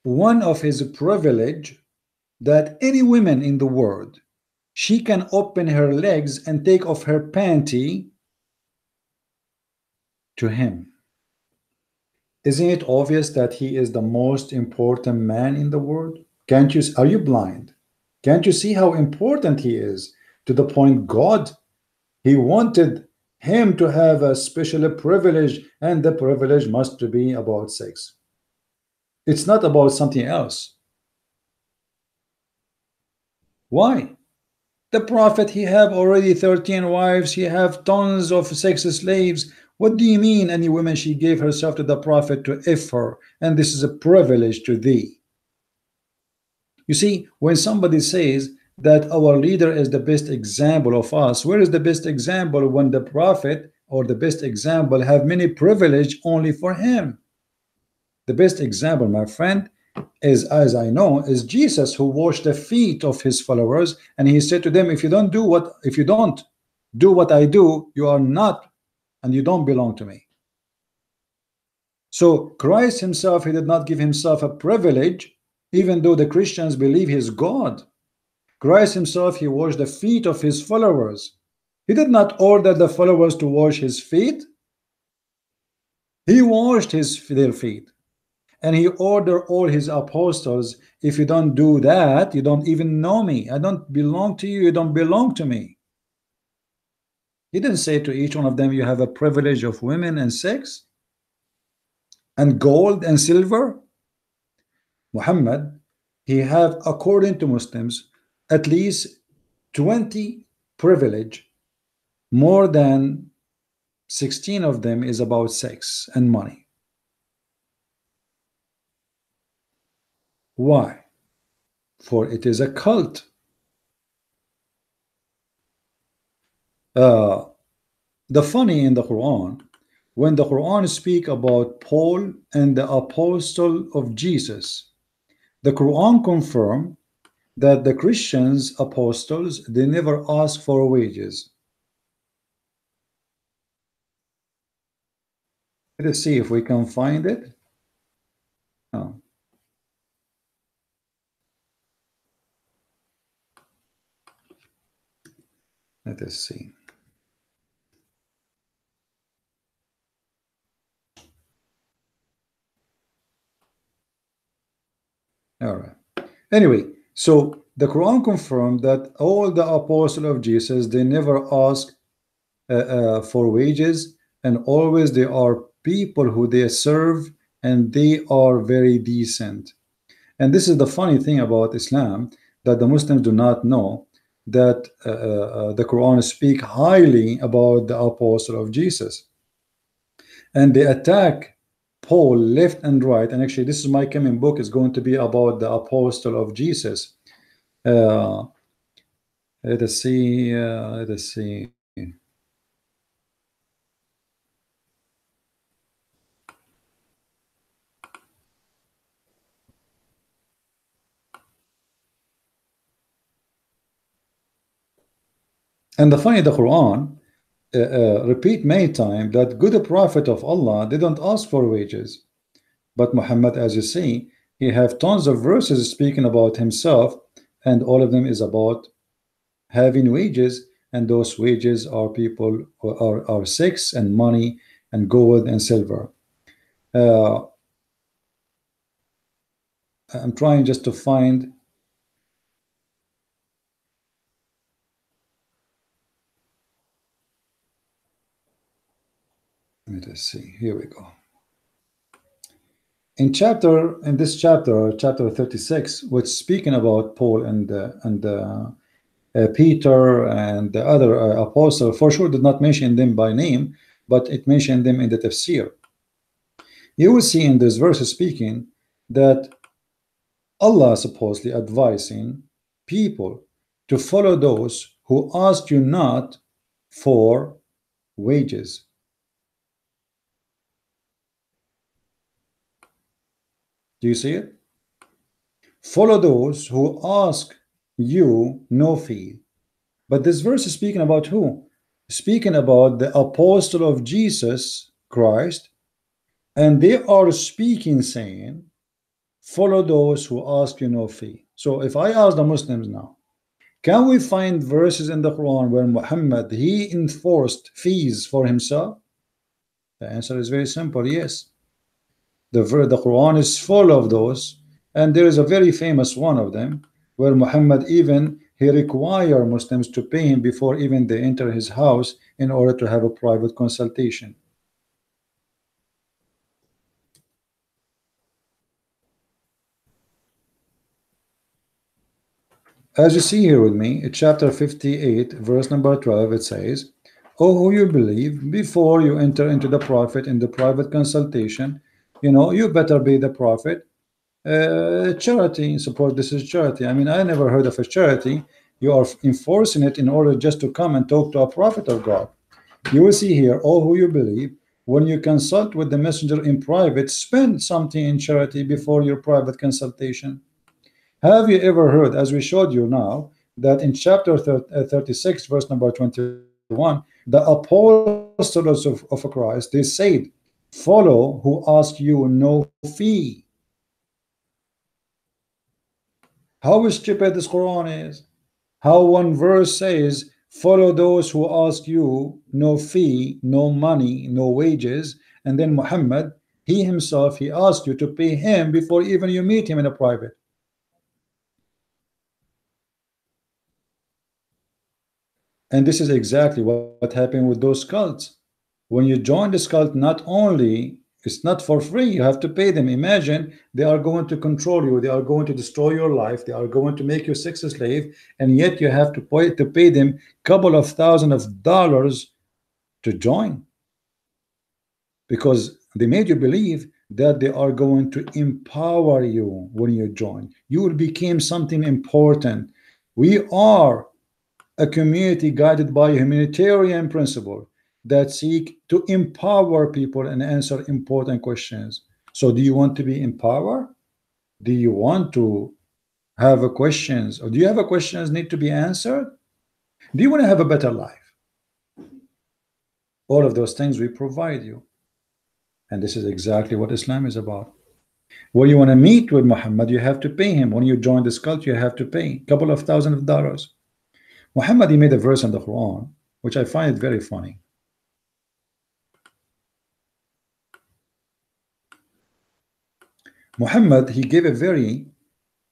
one of his privilege that any woman in the world, she can open her legs and take off her panty to him. Isn't it obvious that he is the most important man in the world? Can't you? Are you blind? Can't you see how important he is? To the point God, he wanted him to have a special privilege, and the privilege must be about sex. It's not about something else. Why? The Prophet, he have already 13 wives, he have tons of sex slaves. What do you mean any woman she gave herself to the Prophet to if her, and this is a privilege to thee? You see, when somebody says that our leader is the best example of us, where is the best example when the Prophet or the best example have many privilege only for him? The best example, my friend, is, as I know, is Jesus, who washed the feet of his followers, and he said to them, if you don't do what I do, you are not, and you don't belong to me. So Christ himself, he did not give himself a privilege, even though the Christians believe he is God. Christ himself, he washed the feet of his followers. He did not order the followers to wash his feet. He washed their feet. And he ordered all his apostles, if you don't do that, you don't even know me. I don't belong to you. You don't belong to me. He didn't say to each one of them, you have a privilege of women and sex and gold and silver. Muhammad, he have, according to Muslims, at least 20 privilege. More than 16 of them is about sex and money. Why? For it is a cult. The funny in the Quran, when the Quran speak about Paul and the apostle of Jesus, the Quran confirm that the Christians apostles, they never ask for wages. Let's see if we can find it. No. Let us see. All right. Anyway, so the Quran confirmed that all the apostles of Jesus, they never ask for wages, and always they are people who they serve, and they are very decent. And this is the funny thing about Islam, that the Muslims do not know, that the Quran speak highly about the apostle of Jesus, and they attack Paul left and right. And actually, this is my coming book is going to be about the apostle of Jesus. Uh, let us see. Let us see. And the funny, the Quran repeat many times that good prophet of Allah, they don't ask for wages. But Muhammad, as you see, he have tons of verses speaking about himself, and all of them is about having wages, and those wages are people are sex and money and gold and silver. Uh, I'm trying just to find. Let us see. Here we go. In this chapter, chapter 36, which speaking about Paul and Peter and the other apostle, for sure did not mention them by name, but it mentioned them in the tafsir. You will see in this verse speaking that Allah supposedly advising people to follow those who ask you not for wages. Do you see it? Follow those who ask you no fee. But this verse is speaking about who? Speaking about the apostle of Jesus Christ, and they are speaking saying, follow those who ask you no fee. So if I ask the Muslims now, can we find verses in the Quran where Muhammad he enforced fees for himself? The answer is very simple, yes. The Quran is full of those, and there is a very famous one of them where Muhammad even he require Muslims to pay him before even they enter his house in order to have a private consultation. As you see here with me, in chapter 58, verse number 12, it says, "Oh, who you believe, before you enter into the prophet in the private consultation, you better be the prophet. Charity, suppose this is charity. I mean, I never heard of a charity. You are enforcing it in order just to come and talk to a prophet of God. You will see here, all who you believe, when you consult with the messenger in private, spend something in charity before your private consultation. Have you ever heard, as we showed you now, that in chapter 36, verse number 21, the apostles of Christ, they said, follow who ask you no fee. How stupid this Quran is. How one verse says, follow those who ask you no fee, no money, no wages, and then Muhammad, he himself, he asked you to pay him before even you meet him in a private. And this is exactly what happened with those cults. When you join this cult, not only it's not for free, you have to pay them. Imagine they are going to control you, they are going to destroy your life, they are going to make you sex slave, and yet you have to pay them couple of thousands of dollars to join, because they made you believe that they are going to empower you. When you join, you will become something important. We are a community guided by a humanitarian principle that seek to empower people and answer important questions. So do you want to be empowered? Do you want to have questions, or do you have questions need to be answered? Do you want to have a better life? All of those things we provide you. And this is exactly what Islam is about. When you want to meet with Muhammad, you have to pay him. When you join this cult, you have to pay a couple of thousands of dollars. Muhammad, he made a verse in the Quran, which I find it very funny. Muhammad, he gave a very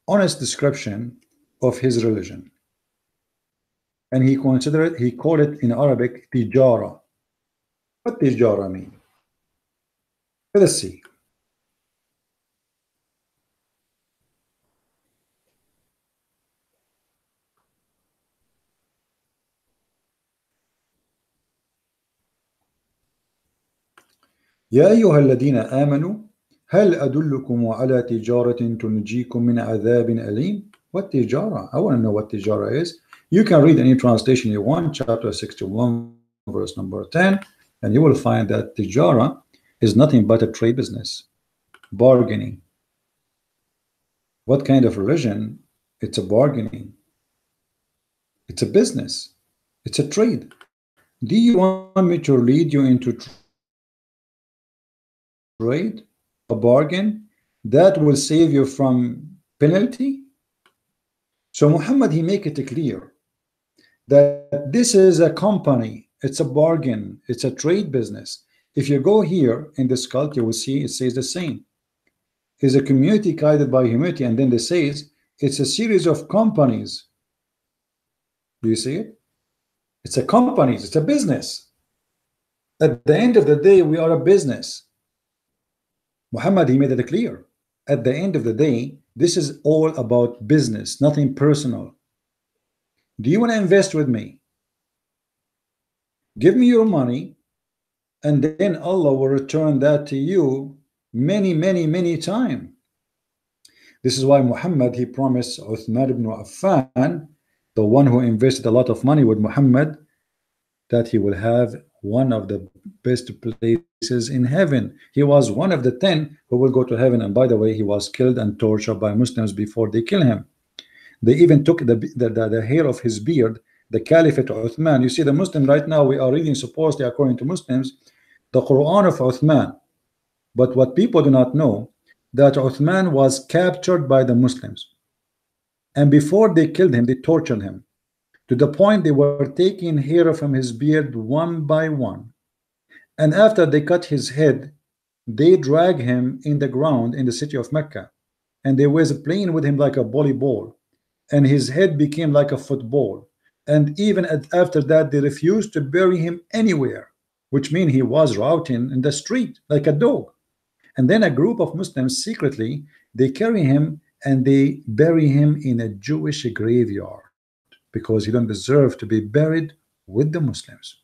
honest description of his religion. And he considered it, he called it in Arabic, tijara. What tijara mean? Let's see. يا أيها الذين آمنوا هل أدلكم على تجارة تنجيكم من عذاب أليم. What tijara? I want to know what tijara is. You can read any translation you want, chapter 61, verse number 10, and you will find that tijara is nothing but a trade business, bargaining. What kind of religion? It's a bargaining. It's a business. It's a trade. Do you want me to lead you into trade, a bargain that will save you from penalty? So Muhammad, he make it clear that this is a company, it's a bargain, it's a trade business. If you go here in this cult, you will see it says the same. It's a community guided by humanity, and then it says it's a series of companies. Do you see it? It's a company, it's a business. At the end of the day, we are a business. Muhammad, he made it clear. At the end of the day, this is all about business, nothing personal. Do you want to invest with me? Give me your money, and then Allah will return that to you many times. This is why Muhammad, he promised Uthman ibn Affan, the one who invested a lot of money with Muhammad, that he will have one of the best places in heaven. He was one of the 10 who will go to heaven. And by the way, he was killed and tortured by Muslims before they kill him. They even took the hair of his beard, the Caliphate Uthman. You see, the Muslim right now, we are reading supposedly according to Muslims the Quran of Uthman. But what people do not know, that Uthman was captured by the Muslims. And before they killed him, they tortured him, to the point they were taking hair from his beard one by one. And after they cut his head, they drag him in the ground in the city of Mecca, and they was playing with him like a volleyball, and his head became like a football. And even after that, they refused to bury him anywhere, which means he was rotting in the street like a dog. And then a group of Muslims secretly, they carry him and they bury him in a Jewish graveyard, because he don't deserve to be buried with the Muslims.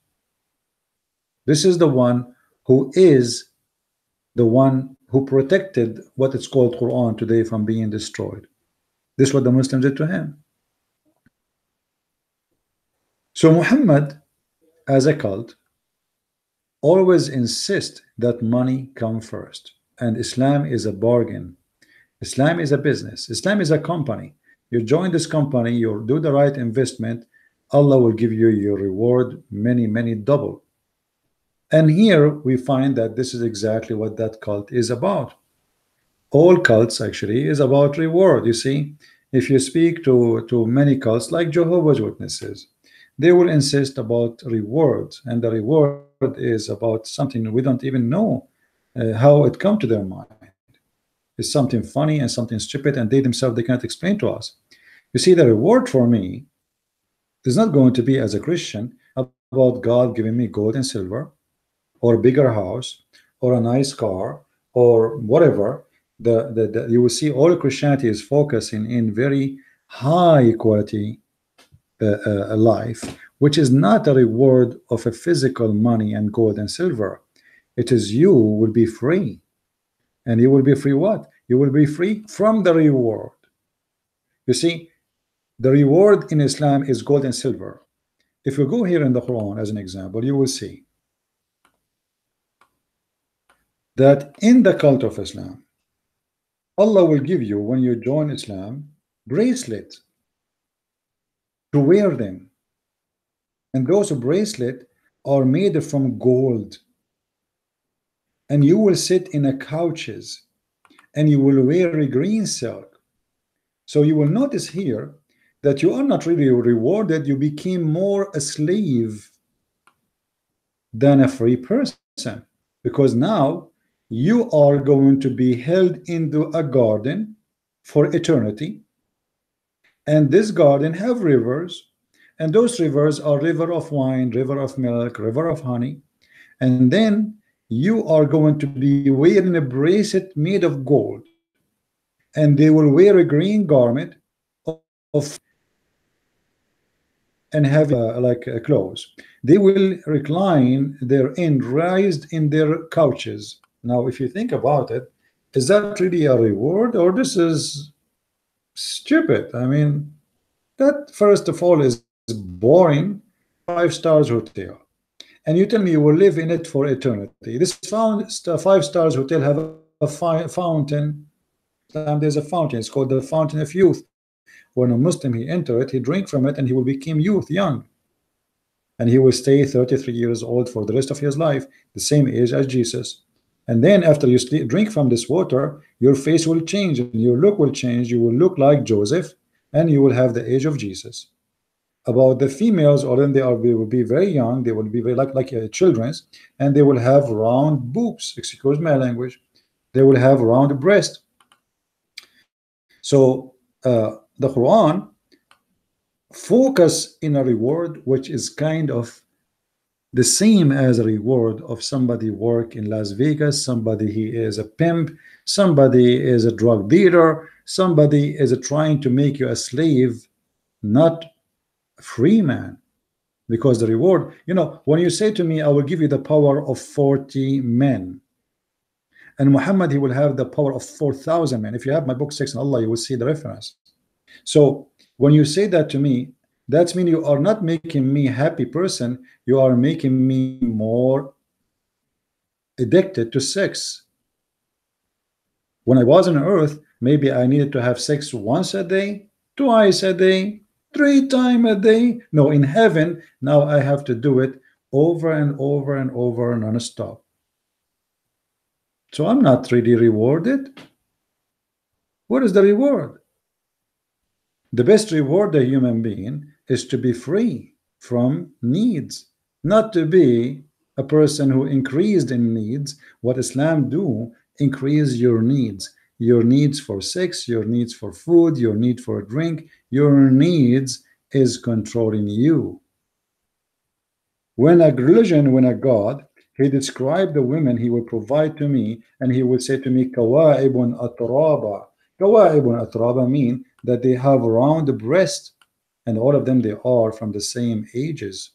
This is the one who is the one who protected what it's called Quran today from being destroyed. This is what the Muslims did to him. So Muhammad, as a cult, always insist that money come first, and Islam is a bargain. Islam is a business. Islam is a company. You join this company, you do the right investment, Allah will give you your reward many double. And here we find that this is exactly what that cult is about. All cults actually is about reward. You see, if you speak to many cults like Jehovah's Witnesses, they will insist about rewards, and the reward is about something we don't even know how it come to their mind. It's something funny and something stupid, and they themselves, they can't explain to us. You see, the reward for me is not going to be, as a Christian, about God giving me gold and silver, or a bigger house, or a nice car, or whatever. You will see all Christianity is focusing in very high quality life, which is not a reward of a physical money and gold and silver. It is you will be free. And you will be free what? You will be free from the reward. You see, the reward in Islam is gold and silver. If you go here in the Quran as an example, you will see that in the cult of Islam, Allah will give you, when you join Islam, bracelet to wear them, and those bracelets are made from gold, and you will sit in a couches and you will wear a green silk. So you will notice here that you are not really rewarded, you became more a slave than a free person, because now you are going to be held into a garden for eternity, and this garden have rivers, and those rivers are river of wine, river of milk, river of honey, and then you are going to be wearing a bracelet made of gold, and they will wear a green garment of and having clothes. They will recline therein, raised in their couches. Now, if you think about it, is that really a reward, or this is stupid? I mean, that first of all is boring. Five stars hotel, and you tell me you will live in it for eternity. This five stars hotel have a fountain. There's a fountain. It's called the fountain of youth. When a Muslim he enter it, he drink from it, and he will become youth, young, and he will stay 33 years old for the rest of his life, the same age as Jesus. And then after you drink from this water, your face will change and your look will change. You will look like Joseph, and you will have the age of Jesus. About the females, or then they will be very young, they will be very like children's, and they will have round boobs, excuse my language, they will have round breast. So the Quran focus in a reward which is kind of the same as a reward of somebody work in Las Vegas, somebody he is a pimp, somebody is a drug dealer, somebody is trying to make you a slave, not free man. Because the reward, when you say to me, I will give you the power of 40 men, and Muhammad, he will have the power of 4,000 men. If you have my book Sex and Allah, you will see the reference. So when you say that to me, that means you are not making me a happy person, you are making me more addicted to sex. When I was on earth, maybe I needed to have sex once a day, twice a day, 3 times a day. No, in heaven, now I have to do it over and over and over non-stop. So I'm not really rewarded. What is the reward? The best reward a human being is to be free from needs, not to be a person who increased in needs. What Islam do, increase your needs for sex, your needs for food, your need for a drink, your needs is controlling you. When a religion, when a God, he described the women he will provide to me, and he will say to me, Kawa'ibun atraba. Kawa'ibun atraba mean that they have round breast, and all of them, they are from the same ages.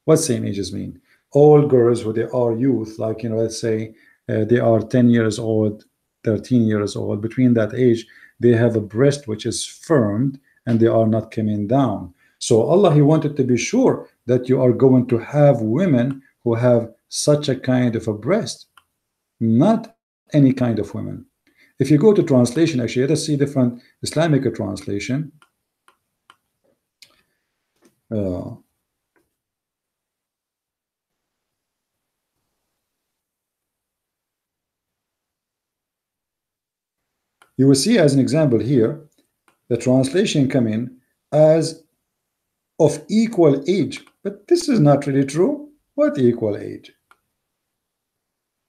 What same ages mean? All girls who they are youth, like, let's say they are 10 years old, 13 years old, between that age, they have a breast which is firm and they are not coming down. So Allah, he wanted to be sure that you are going to have women who have such a kind of a breast, not any kind of women. If you go to translation, actually, let us see different Islamic translation. You will see as an example here, the translation come in as of equal age, but this is not really true. What equal age?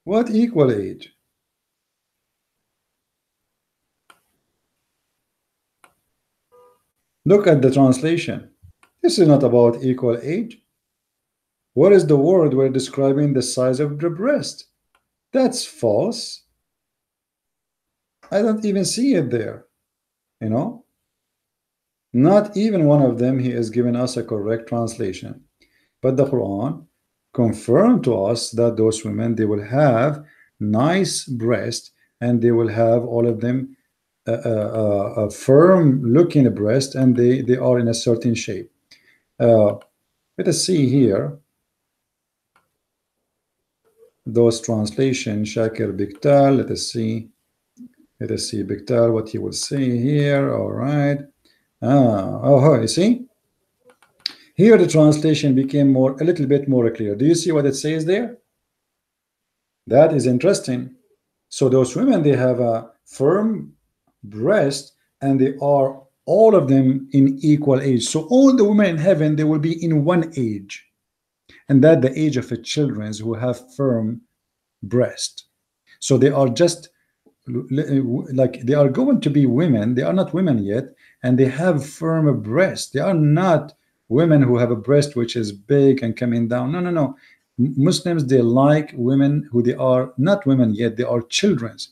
What equal age? Look at the translation. This is not about equal age. What is the word we're describing the size of the breast? That's false. I don't even see it there. Not even one of them he is giving us a correct translation. But the Quran confirmed to us that those women, they will have nice breast, and they will have all of them a firm looking breast, and they are in a certain shape. Let us see here those translation. Shakir Biktal, let us see. Let us see, Bictar, what he will say here. All right. Oh, you see? Here the translation became a little bit more clear. Do you see what it says there? That is interesting. So those women, they have a firm breast, and they are all of them in equal age. So all the women in heaven, they will be in one age, and that the age of the children who have firm breast. So they are just like, they are going to be women. They are not women yet, and they have firm breast. They are not women who have a breast which is big and coming down. No, no, no. Muslims, they like women who they are not women yet, they are children's.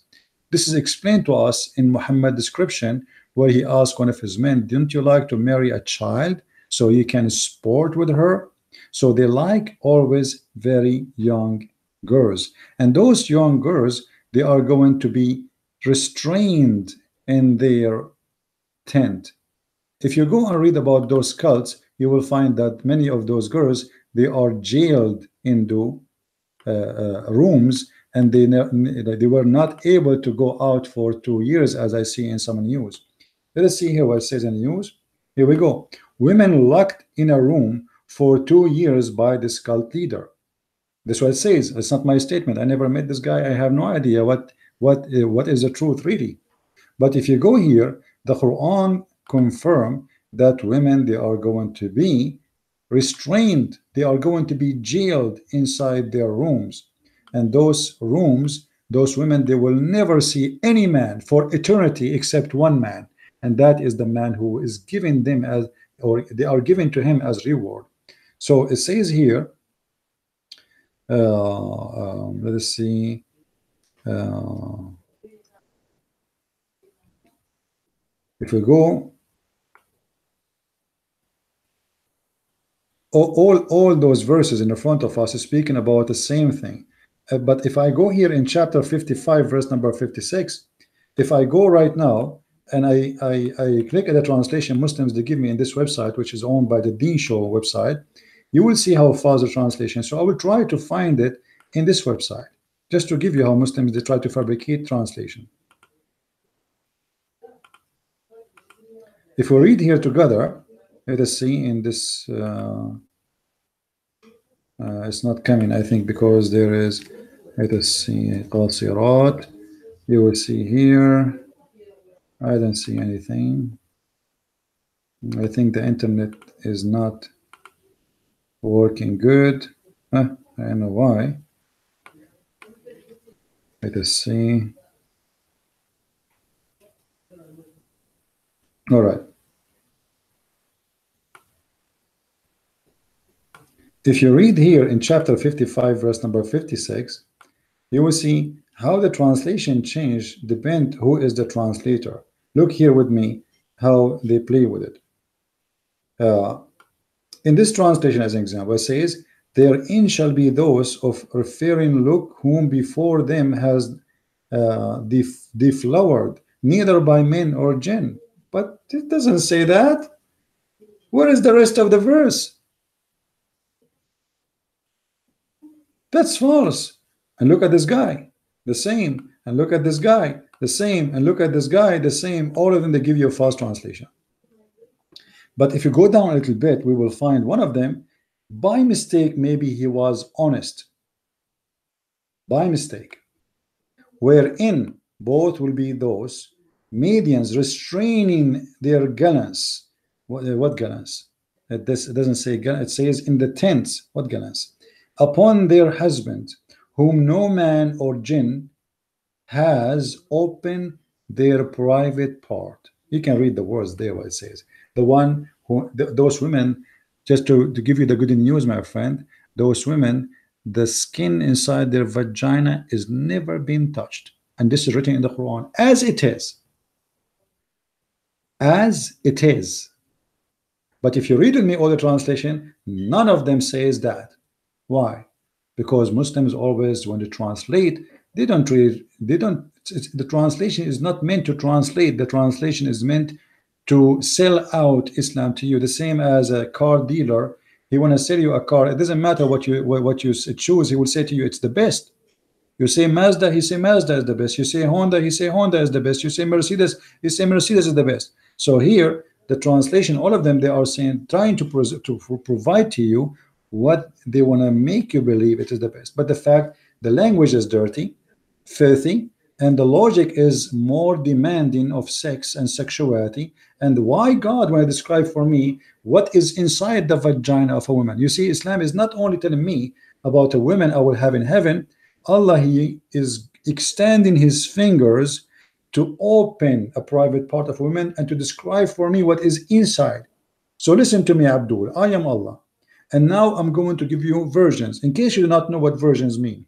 This is explained to us in Muhammad's description, where he asked one of his men, didn't you like to marry a child so you can sport with her? So they like always very young girls, and those young girls, they are going to be restrained in their tent. If you go and read about those cults, you will find that many of those girls, they are jailed into rooms, and they were not able to go out for 2 years, as I see in some news. Let us see here what it says in the news. Here we go. Women locked in a room for 2 years by this cult leader. This is what it says. It's not my statement. I never met this guy. I have no idea what is the truth really. But if you go here, the Quran confirm that women, they are going to be restrained. They are going to be jailed inside their rooms, and those rooms, those women, they will never see any man for eternity except one man, and that is the man who is giving them as, or they are given to him as reward. So it says here, let us see, if we go, all those verses in the front of us is speaking about the same thing. But if I go here in chapter 55, verse number 56, if I go right now and I click at the translation Muslims they give me in this website, which is owned by the Deen Show website, you will see how fast the translation. So I will try to find it in this website, just to give you how Muslims they try to fabricate translation. If we read here together, let us see in this. It's not coming, I think, because there is. Let us see. Qasirat. You will see here. I don't see anything. I think the internet is not working good. I don't know why. Let us see. All right. If you read here in chapter 55, verse number 56, you will see how the translation change depend who is the translator. Look here with me how they play with it. In this translation, as an example, it says, therein shall be those of referring look whom before them has deflowered, neither by men or jinn. But it doesn't say that. Where is the rest of the verse? That's false. And look at this guy, the same. And look at this guy, the same. And look at this guy, the same. All of them, they give you a false translation. But if you go down a little bit, we will find one of them, by mistake, maybe he was honest. By mistake. Wherein both will be those medians restraining their gallants. What gallants? It doesn't say gallants, it says in the tents. What gallants? Upon their husband, whom no man or jinn has opened their private part. You can read the words there, what it says. The one who, those women, just to give you the good news, my friend, those women, the skin inside their vagina is never been touched. And this is written in the Quran, as it is. As it is. But if you read with me all the translation, none of them says that. Why? Because Muslims always, when they translate, they don't read, the translation is not meant to translate. The translation is meant to sell out Islam to you. The same as a car dealer, he want to sell you a car. It doesn't matter what you choose. He will say to you, it's the best. You say Mazda, he say Mazda is the best. You say Honda, he say Honda is the best. You say Mercedes, he say Mercedes is the best. So here, the translation, all of them, they are saying, trying to, provide to you what they want to make you believe it is the best. But the fact, the language is dirty, filthy, and the logic is more demanding of sex and sexuality. And why God want to describe for me what is inside the vagina of a woman? You see, Islam is not only telling me about a woman I will have in heaven. Allah, he is extending his fingers to open a private part of women and to describe for me what is inside. So listen to me, Abdul. I am Allah, and now I'm going to give you versions in case you do not know what versions mean.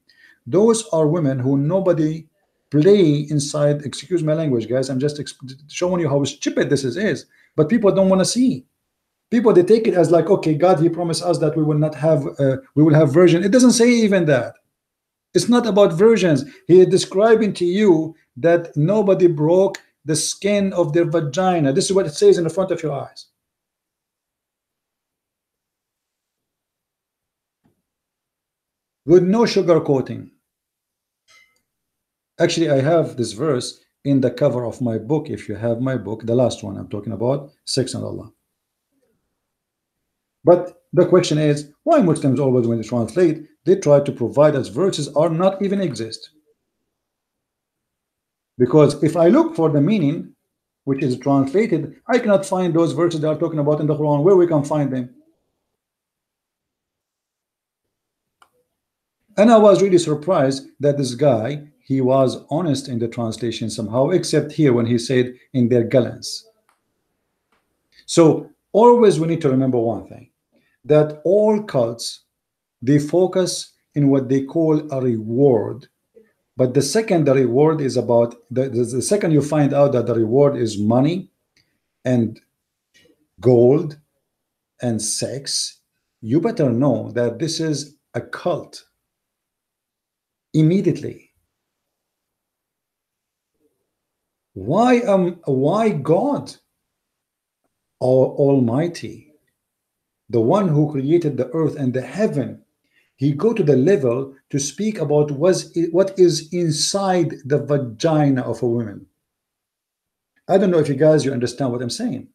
Those are women who nobody play inside. Excuse my language, guys. I'm just showing you how stupid this is, but people don't want to see. People, they take it as like, okay, God, he promised us that we will not have we will have version. It doesn't say even that. It's not about versions. He is describing to you that nobody broke the skin of their vagina. This is what it says in the front of your eyes. With no sugar coating. Actually, I have this verse in the cover of my book. If you have my book, the last one I'm talking about, Sex and Allah. But the question is, why Muslims always, when they translate, they try to provide us verses or not even exist? Because if I look for the meaning, which is translated, I cannot find those verses they are talking about in the Quran. Where we can find them? And I was really surprised that this guy, he was honest in the translation somehow, except here when he said in their gallons. So always we need to remember one thing, that all cults, they focus in what they call a reward. But the second the reward is about, the second you find out that the reward is money and gold and sex, you better know that this is a cult immediately. Why God Almighty, the one who created the earth and the heaven, he go to the level to speak about what is inside the vagina of a woman? I don't know if you understand what I'm saying.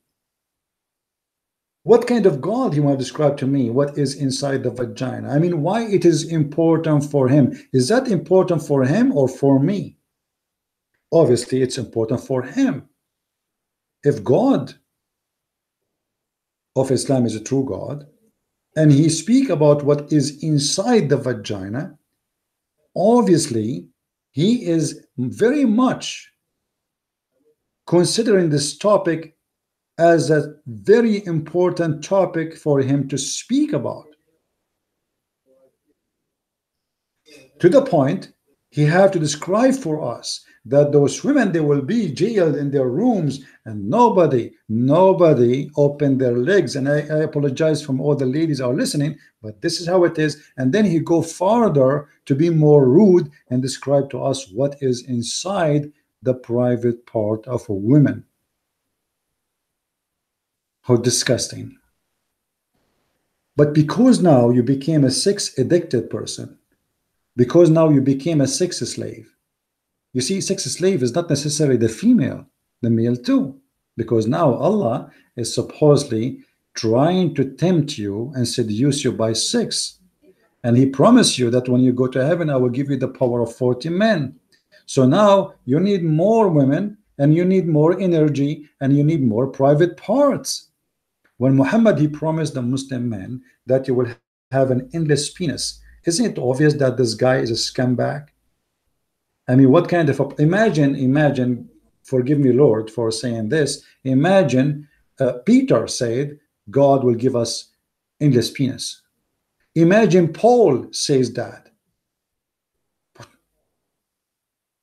What kind of God you want to describe to me what is inside the vagina? I mean, why it is important for him? Is that important for him or for me? Obviously, it's important for him. If God of Islam is a true God, and he speak about what is inside the vagina, obviously, he is very much considering this topic as a very important topic for him to speak about. To the point, he have to describe for us that those women, they will be jailed in their rooms, and nobody open their legs. And I apologize from all the ladies are listening, but this is how it is. And then he go farther to be more rude and describe to us what is inside the private part of a woman. How disgusting. But because now you became a sex addicted person, because now you became a sex slave. You see, sex slave is not necessarily the female, the male too, because now Allah is supposedly trying to tempt you and seduce you by sex. And he promised you that when you go to heaven, I will give you the power of 40 men. So now you need more women, and you need more energy, and you need more private parts. When Muhammad, he promised the Muslim men that you will have an endless penis, isn't it obvious that this guy is a scumbag? I mean, what kind of imagine, forgive me, Lord, for saying this. Imagine Peter said, God will give us endless penis. Imagine Paul says that.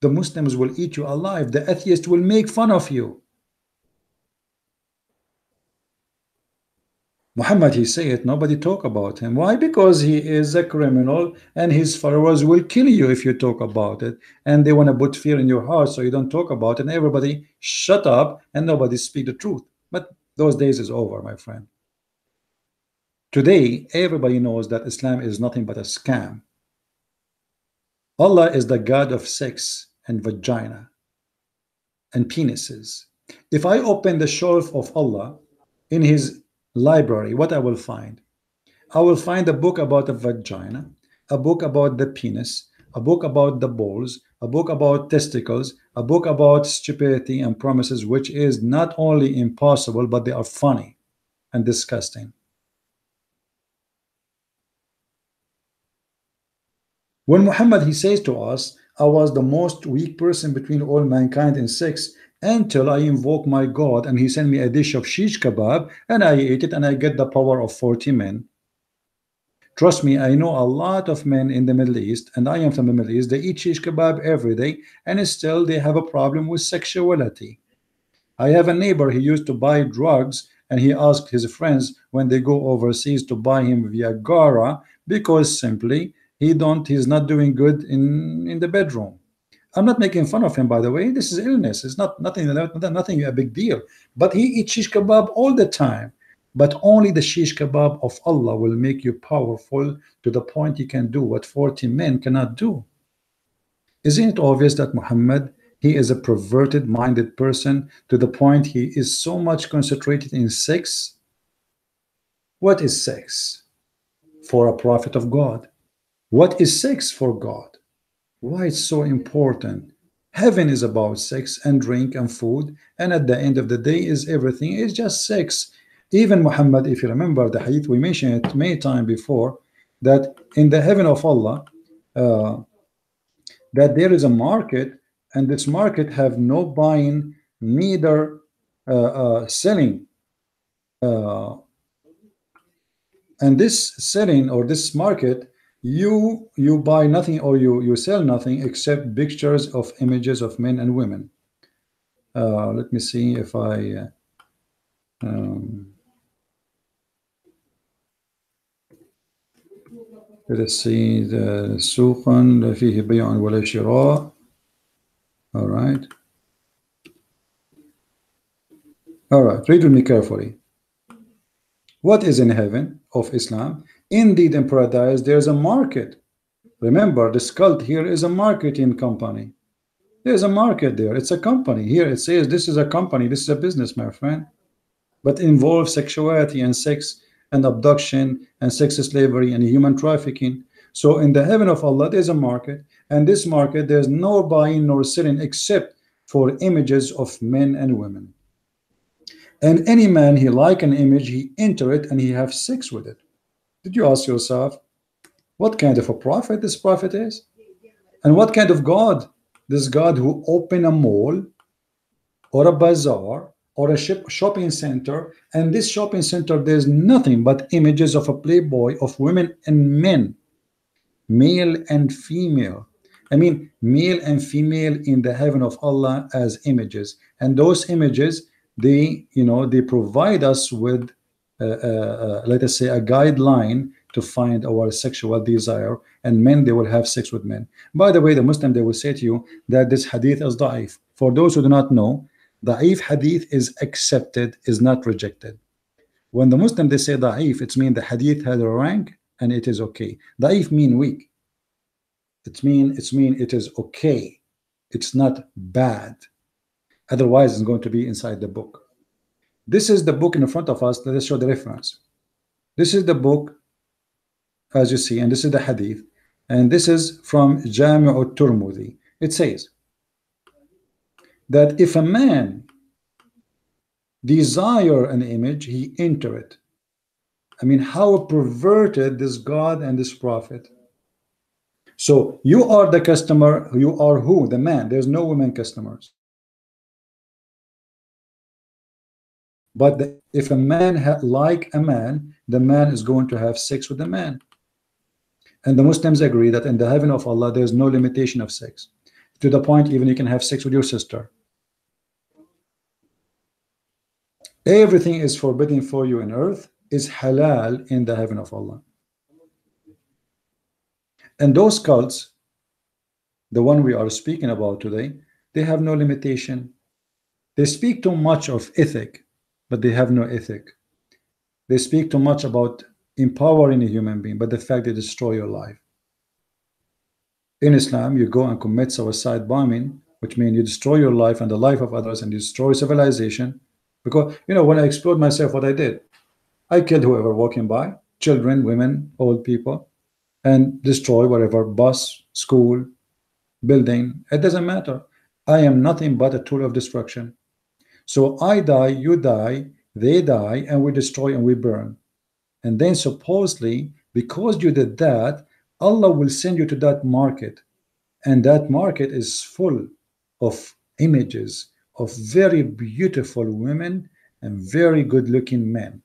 The Muslims will eat you alive. The atheists will make fun of you. Muhammad, he say it, nobody talk about him. Why? Because he is a criminal, and his followers will kill you if you talk about it. And they want to put fear in your heart so you don't talk about it. And everybody shut up and nobody speak the truth. But those days is over, my friend. Today, everybody knows that Islam is nothing but a scam. Allah is the God of sex and vagina and penises. If I open the shelf of Allah in his library, what I will find? I will find a book about the vagina, a book about the penis, a book about the balls, a book about testicles, a book about stupidity and promises, which is not only impossible, but they are funny and disgusting. When Muhammad, he says to us, I was the most weak person between all mankind in sex until I invoke my God and he sent me a dish of shish kebab and I ate it and I get the power of 40 men. Trust me, I know a lot of men in the Middle East, and I am from the Middle East. They eat shish kebab every day, and still they have a problem with sexuality. I have a neighbor, he used to buy drugs, and he asked his friends when they go overseas to buy him Viagra because simply he's not doing good in the bedroom. I'm not making fun of him, by the way. This is illness. It's not nothing a big deal. But he eats shish kebab all the time. But only the shish kebab of Allah will make you powerful to the point you can do what 40 men cannot do. Isn't it obvious that Muhammad, he is a perverted minded person to the point he is so much concentrated in sex? What is sex for a prophet of God? What is sex for God? Why it's so important? Heaven is about sex and drink and food, and at the end of the day is everything is just sex. Even Muhammad, if you remember the hadith, we mentioned it many times before, that in the heaven of Allah, uh, that there is a market, and this market have no buying, neither selling. Uh, and this selling or this market, you buy nothing or you sell nothing except pictures of images of men and women. Let me see if I um, let us see the سوقا فيه بيع ولا شراء. All right, read with me carefully. What is in heaven of Islam? Indeed, in paradise there's a market. Remember, this cult here is a marketing company. There's a market there. It's a company. Here it says this is a company, this is a business, my friend. But involves sexuality and sex and abduction and sex slavery and human trafficking. So in the heaven of Allah, there's a market, and this market there's no buying nor selling except for images of men and women. And any man he like an image, he enter it and he have sex with it. Did you ask yourself what kind of a prophet this prophet is? And what kind of God? This God who open a mall or a bazaar or a shopping center, and this shopping center there's nothing but images of a playboy of women and men, male and female. I mean male and female in the heaven of Allah as images, and those images they provide us with let us say a guideline to find our sexual desire, and men they will have sex with men. By the way, the Muslim they will say to you that this hadith is da'if. For those who do not know, da'if hadith is accepted, is not rejected. When the Muslim they say da'if, it means the hadith had a rank and it is okay. Da'if mean weak. It's mean it is okay. It's not bad. Otherwise, it's going to be inside the book. This is the book in front of us. Let us show the reference. This is the book, as you see, and this is the hadith, and this is from Jami' al-Turmudi. It says that if a man desire an image, he enter it. I mean, how perverted this God and this prophet. So you are the customer. You are who? The man. There's no women customers. But if a man like a man, the man is going to have sex with the man. And the Muslims agree that in the heaven of Allah, there's no limitation of sex, to the point even you can have sex with your sister. Everything is forbidden for you in earth is halal in the heaven of Allah. And those cults, the one we are speaking about today, they have no limitation. They speak too much of ethic, but they have no ethic. They speak too much about empowering a human being, but the fact they destroy your life. In Islam, you go and commit suicide bombing, which means you destroy your life and the life of others and you destroy civilization. Because, when I explored myself, what I did, I killed whoever walking by, children, women, old people, and destroy whatever bus, school, building. It doesn't matter. I am nothing but a tool of destruction. So I die, you die, they die, and we destroy and we burn. And then supposedly, because you did that, Allah will send you to that market. And that market is full of images of very beautiful women and very good looking men.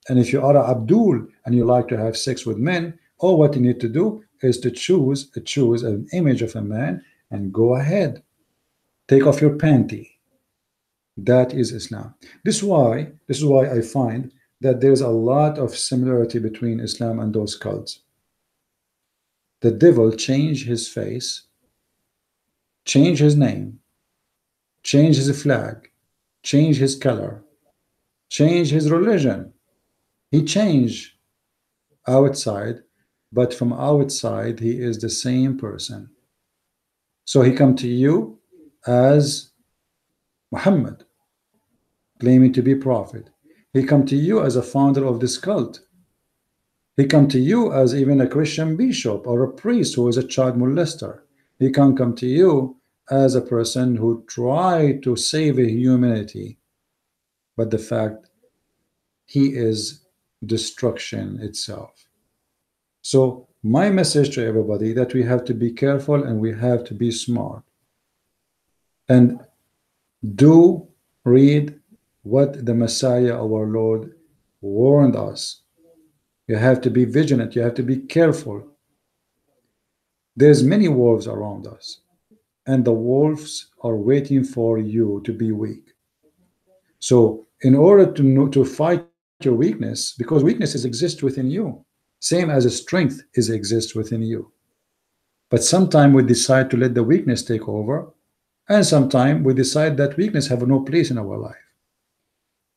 And if you are a Abdul and you like to have sex with men, all what you need to do is to choose an image of a man and go ahead. Take off your panty. That is Islam. This is why I find that there's a lot of similarity between Islam and those cults. The devil changed his face, changed his name, changed his flag, changed his color, changed his religion. He changed outside, but from outside he is the same person. So he come to you as Muhammad, claiming to be prophet. He come to you as a founder of this cult. He come to you as even a Christian bishop or a priest who is a child molester. He can come to you as a person who tried to save humanity, but the fact he is destruction itself. So my message to everybody that we have to be careful and we have to be smart and do read what the Messiah, our Lord, warned us. You have to be vigilant. You have to be careful. There's many wolves around us, and the wolves are waiting for you to be weak. So in order to fight your weakness, because weaknesses exist within you, same as a strength exists within you. But sometimes we decide to let the weakness take over, and sometimes we decide that weakness have no place in our life.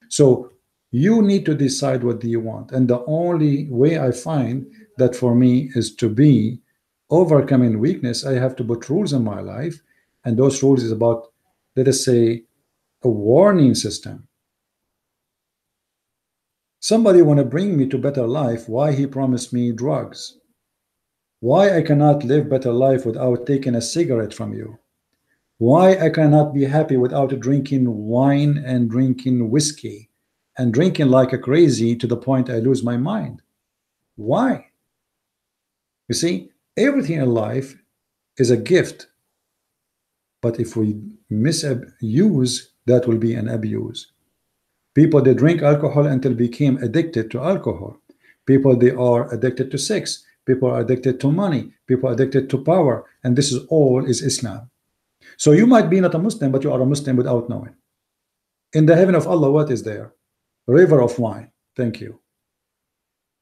So you need to decide what do you want. And the only way I find that for me is to be overcoming weakness. I have to put rules in my life, and those rules is about, let us say, a warning system. Somebody want to bring me to better life. Why he promised me drugs? Why I cannot live better life without taking a cigarette from you? Why I cannot be happy without drinking wine and drinking whiskey and drinking like a crazy to the point I lose my mind? Why? You see, everything in life is a gift, but if we misuse, that will be an abuse. People, they drink alcohol until became addicted to alcohol. People, they are addicted to sex. People are addicted to money. People are addicted to power. And this is all is Islam. So you might be not a Muslim, but you are a Muslim without knowing. In the heaven of Allah, what is there? River of wine. Thank you.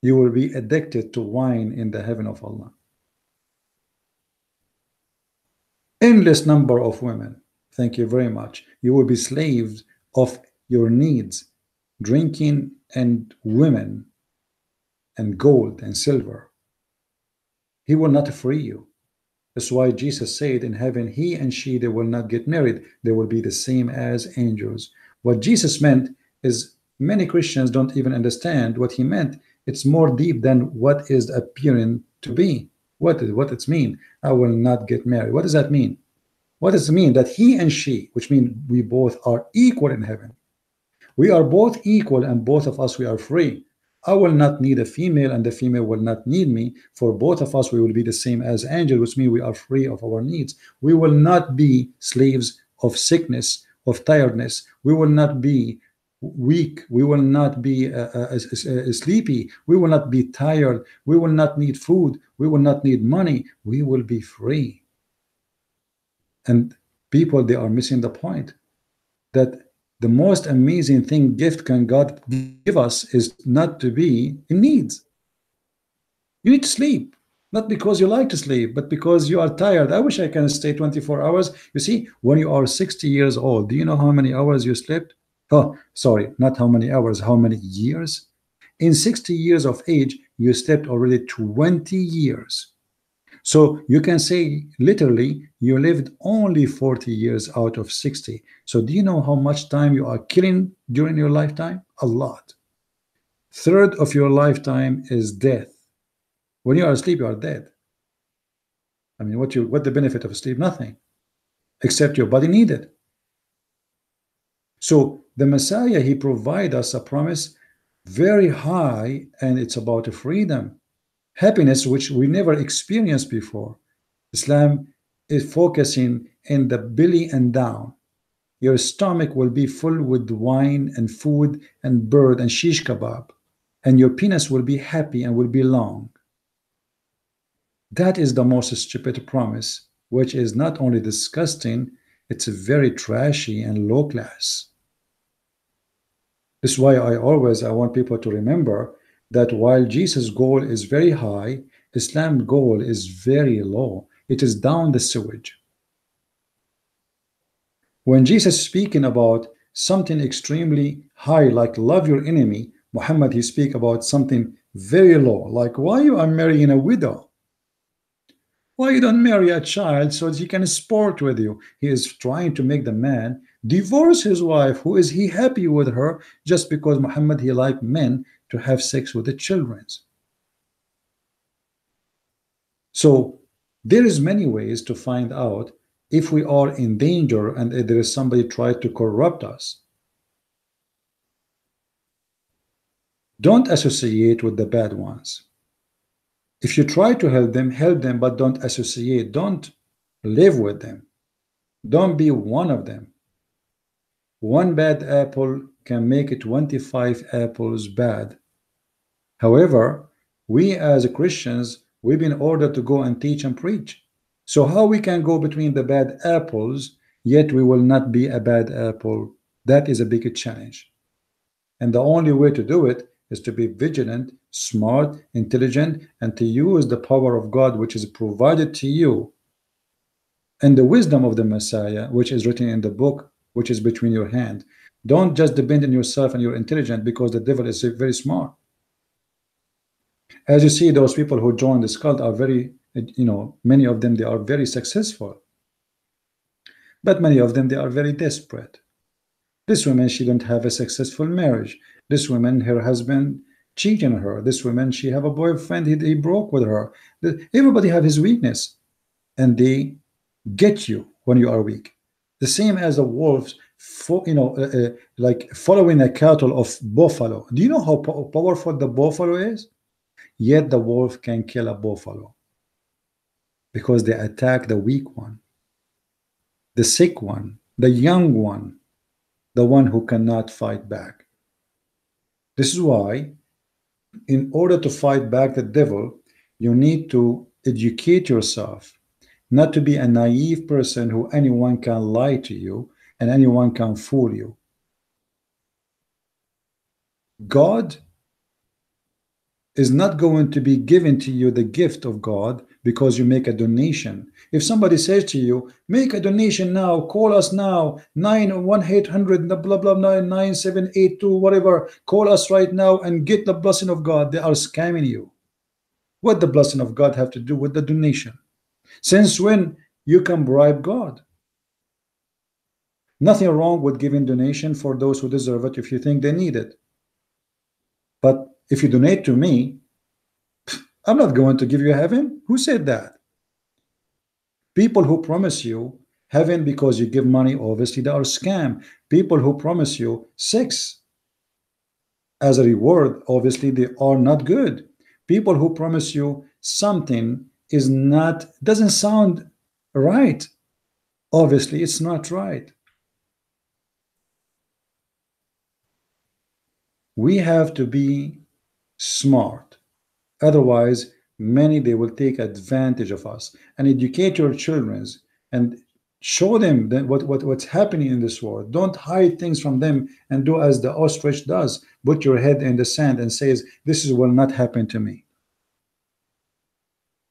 You will be addicted to wine in the heaven of Allah. Endless number of women. Thank you very much. You will be slaves of your needs, drinking and women and gold and silver. He will not free you. That's why Jesus said in heaven, he and she, they will not get married. They will be the same as angels. What Jesus meant is many Christians don't even understand what he meant. It's more deep than what is appearing to be. What it's mean? I will not get married. What does that mean? What does it mean that he and she, which means we both are equal in heaven? We are both equal, and both of us, we are free. I will not need a female, and the female will not need me. For both of us, we will be the same as angels, which means we are free of our needs. We will not be slaves of sickness, of tiredness. We will not be weak. We will not be sleepy. We will not be tired. We will not need food. We will not need money. We will be free. And people, they are missing the point that the most amazing thing gift can God give us is not to be in needs. You need to sleep, not because you like to sleep, but because you are tired. I wish I can stay 24 hours. You see, when you are 60 years old, do you know how many hours you slept? Oh, sorry, not how many hours, how many years? In 60 years of age, you slept already 20 years. So you can say literally you lived only 40 years out of 60. So do you know how much time you are killing during your lifetime? A lot. Third of your lifetime is death. When you are asleep, you are dead. I mean, what the benefit of sleep? Nothing, except your body need it. So the Messiah, he provide us a promise very high, and it's about freedom, happiness, which we never experienced before. Islam is focusing in the belly and down. Your stomach will be full with wine and food and bird and shish kebab, and your penis will be happy and will be long. That is the most stupid promise, which is not only disgusting, it's very trashy and low class. This is why I want people to remember that while Jesus' goal is very high, Islam's goal is very low. It is down the sewage. When Jesus is speaking about something extremely high, like love your enemy, Muhammad, he speak about something very low, like why you are marrying a widow? Why you don't marry a child so that he can sport with you? He is trying to make the man divorce his wife, who is he happy with her, just because Muhammad, he like men to have sex with the children. So there is many ways to find out if we are in danger and if there is somebody trying to corrupt us. Don't associate with the bad ones. If you try to help them, but don't associate, don't live with them. Don't be one of them. One bad apple can make 25 apples bad. However, we as Christians, we've been ordered to go and teach and preach. So how we can go between the bad apples, yet we will not be a bad apple? That is a big challenge. And the only way to do it is to be vigilant, smart, intelligent, and to use the power of God which is provided to you, and the wisdom of the Messiah which is written in the book which is between your hand. Don't just depend on yourself and you're intelligent, because the devil is very smart. As you see, those people who join this cult are very, many of them, they are very successful, but many of them, they are very desperate. This woman, she don't have a successful marriage. This woman, her husband cheating on her. This woman, she have a boyfriend, he broke with her. Everybody have his weakness, and they get you when you are weak. The same as the wolves, like following a cattle of buffalo. Do you know how powerful the buffalo is? Yet the wolf can kill a buffalo because they attack the weak one, the sick one, the young one, the one who cannot fight back. This is why, in order to fight back the devil, you need to educate yourself, not to be a naive person who anyone can lie to you and anyone can fool you. God is not going to be given to you the gift of God because you make a donation. If somebody says to you, make a donation now, call us now, 91800 blah blah 99782, whatever, call us right now and get the blessing of God, they are scamming you. What the blessing of God have to do with the donation? Since when you can bribe God? Nothing wrong with giving donation for those who deserve it if you think they need it. But if you donate to me, I'm not going to give you heaven. Who said that? People who promise you heaven because you give money, obviously they are scam. People who promise you sex as a reward, obviously they are not good. People who promise you something doesn't sound right, obviously it's not right. We have to be smart. Otherwise, many, they will take advantage of us. And educate your children and show them that what's happening in this world. Don't hide things from them and do as the ostrich does. Put your head in the sand and says, this will not happen to me.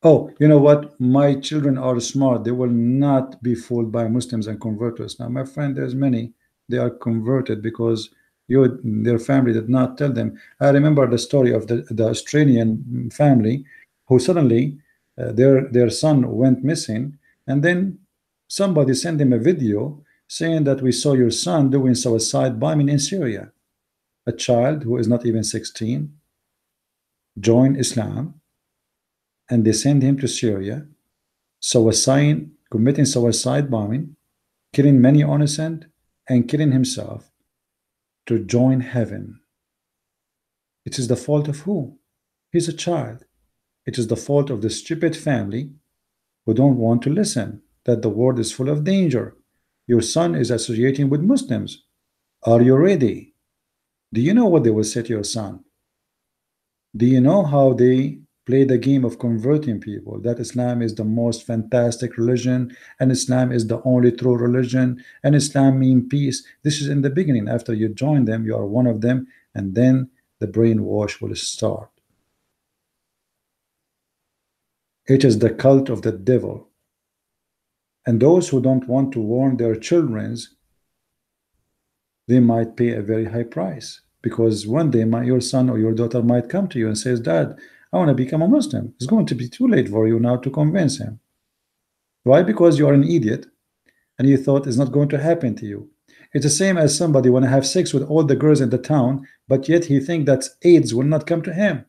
Oh, you know what? My children are smart. They will not be fooled by Muslims and convert to Islam. My friend, there's many. They are converted because their family did not tell them. I remember the story of the Australian family who suddenly their son went missing, and then somebody sent him a video saying that we saw your son doing suicide bombing in Syria. A child who is not even 16 joined Islam, and they send him to Syria, committing suicide bombing, killing many innocent, and killing himself to join heaven. It is the fault of who? He's a child. It is the fault of the stupid family who don't want to listen that the world is full of danger. Your son is associating with Muslims. Are you ready? Do you know what they will say to your son? Do you know how they play the game of converting people, that Islam is the most fantastic religion, and Islam is the only true religion, and Islam means peace? This is in the beginning. After you join them, you are one of them, and then the brainwash will start. It is the cult of the devil. And those who don't want to warn their children, they might pay a very high price, because one day your son or your daughter might come to you and says, Dad, I want to become a Muslim. It's going to be too late for you now to convince him. Why? Because you are an idiot and you thought it's not going to happen to you. It's the same as somebody want to have sex with all the girls in the town, but yet he thinks that AIDS will not come to him.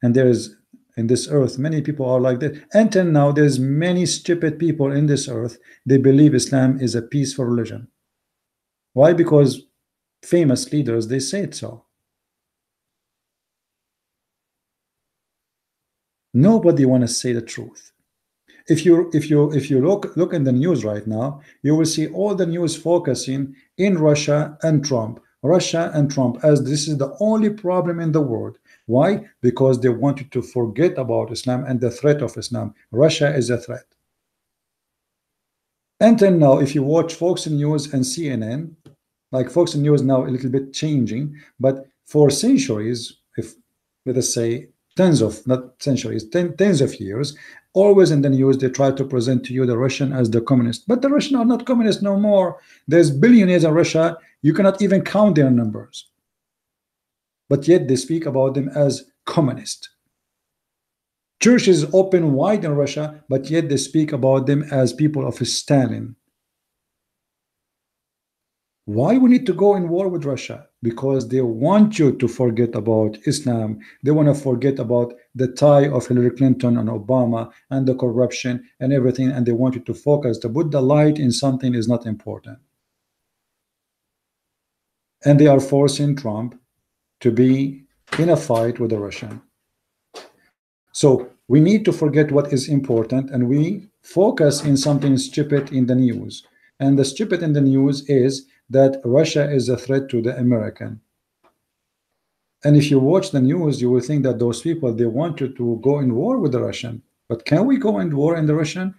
And there is in this earth many people are like that. Until now, there's many stupid people in this earth. They believe Islam is a peaceful religion. Why? Because famous leaders, they say it so. Nobody want to say the truth. If you look in the news right now, you will see all the news focusing in Russia and Trump, as this is the only problem in the world. Why? Because they wanted to forget about Islam and the threat of Islam. Russia is a threat. Until now, if you watch Fox News and CNN, like Fox News now a little bit changing, but for centuries, if let us say tens of, not centuries, tens of years, always in the news they try to present to you the Russian as the communist. But the Russian are not communist no more. There's billionaires in Russia, you cannot even count their numbers. But yet they speak about them as communist. Churches open wide in Russia, but yet they speak about them as people of Stalin. Why we need to go in war with Russia? Because they want you to forget about Islam. They want to forget about the tie of Hillary Clinton and Obama and the corruption and everything, and they want you to focus, to put the light in something is not important. And they are forcing Trump to be in a fight with the Russian. So we need to forget what is important, and we focus in something stupid in the news. And the stupid in the news is that Russia is a threat to the American. And if you watch the news, you will think that those people, they wanted to go in war with the Russian. But can we go in war in the Russian?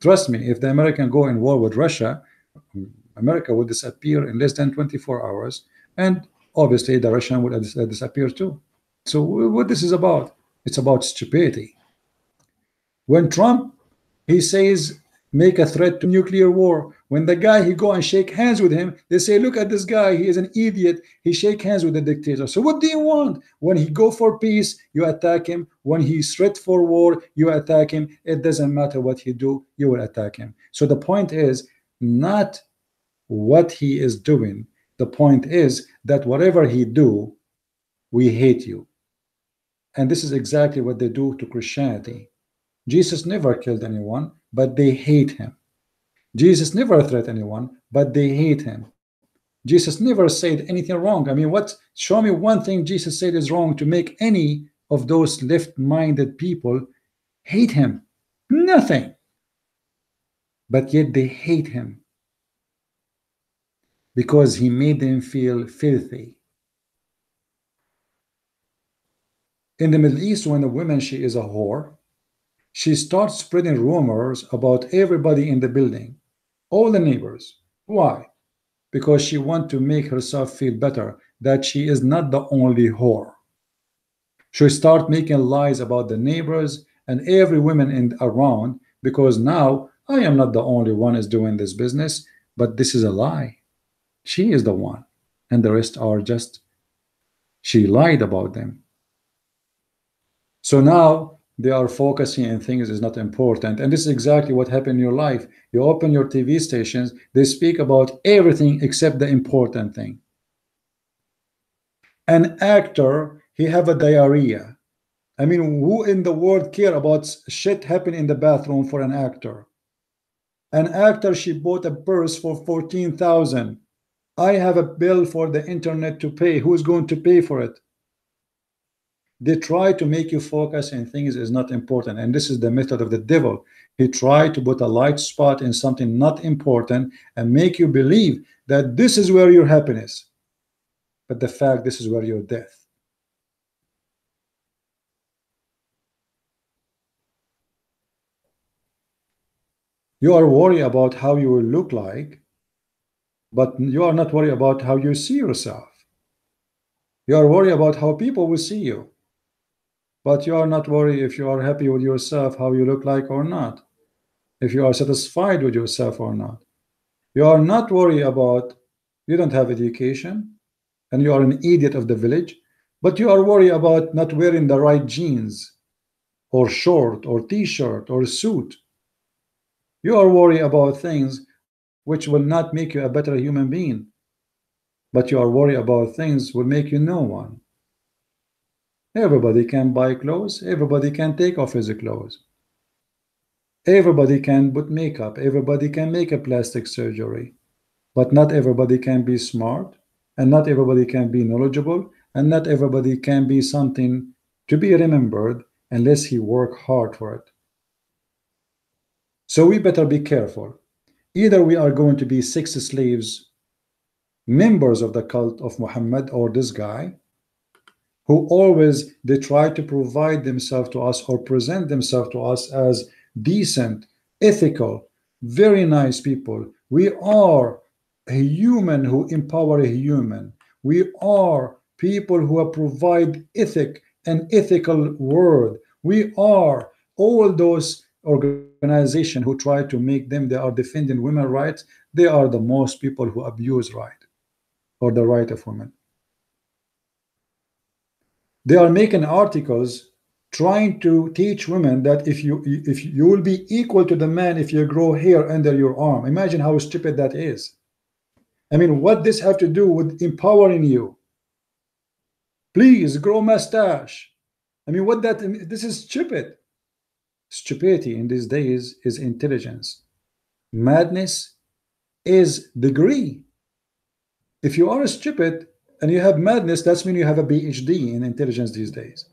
Trust me, if the American go in war with Russia, America will disappear in less than 24 hours. And obviously the Russian will disappear too. So what this is about? It's about stupidity. When Trump, he says, make a threat to nuclear war. When the guy, he go and shake hands with him, they say, look at this guy, he is an idiot. He shake hands with the dictator. So what do you want? When he go for peace, you attack him. When he threat for war, you attack him. It doesn't matter what he do, you will attack him. So the point is not what he is doing. The point is that whatever he do, we hate you. And this is exactly what they do to Christianity. Jesus never killed anyone, but they hate him. Jesus never threatened anyone, but they hate him. Jesus never said anything wrong. I mean, show me one thing Jesus said is wrong to make any of those left-minded people hate him. Nothing. But yet they hate him because he made them feel filthy. In the Middle East, when a woman, she is a whore, she starts spreading rumors about everybody in the building, all the neighbors. Why? Because she wants to make herself feel better, that she is not the only whore. She start making lies about the neighbors and every woman around, because now I am not the only one is doing this business, but this is a lie. She is the one, and the rest are just, she lied about them. So now they are focusing on things is not important. And this is exactly what happened in your life. You open your TV stations, they speak about everything except the important thing. An actor, he have a diarrhea. I mean, who in the world care about shit happening in the bathroom for an actor? An actor, she bought a purse for 14,000. I have a bill for the internet to pay. Who's going to pay for it? They try to make you focus on things is not important, and this is the method of the devil. He tried to put a light spot in something not important and make you believe that this is where your happiness, but the fact this is where your death. You are worried about how you will look like, but you are not worried about how you see yourself. You are worried about how people will see you, but you are not worried if you are happy with yourself, how you look like or not, if you are satisfied with yourself or not. You are not worried about you don't have education and you are an idiot of the village, but you are worried about not wearing the right jeans or short or t-shirt or suit. You are worried about things which will not make you a better human being, but you are worried about things will make you no one. Everybody can buy clothes, everybody can take off his clothes. Everybody can put makeup, everybody can make a plastic surgery, but not everybody can be smart, and not everybody can be knowledgeable, and not everybody can be something to be remembered unless he work hard for it. So we better be careful. Either we are going to be sex slaves, members of the cult of Muhammad, or this guy who always they try to provide themselves to us or present themselves to us as decent, ethical, very nice people. We are a human who empower a human. We are people who provide ethic and ethical word. We are all those organizations who try to make them they are defending women's rights. They are the most people who abuse right or the right of women. They are making articles trying to teach women that if you will be equal to the man if you grow hair under your arm. Imagine how stupid that is. I mean, what this have to do with empowering you? Please grow mustache. I mean, what that this is stupid. Stupidity in these days is intelligence. Madness is degree. If you are stupid and you have madness, that's mean you have a PhD in intelligence these days.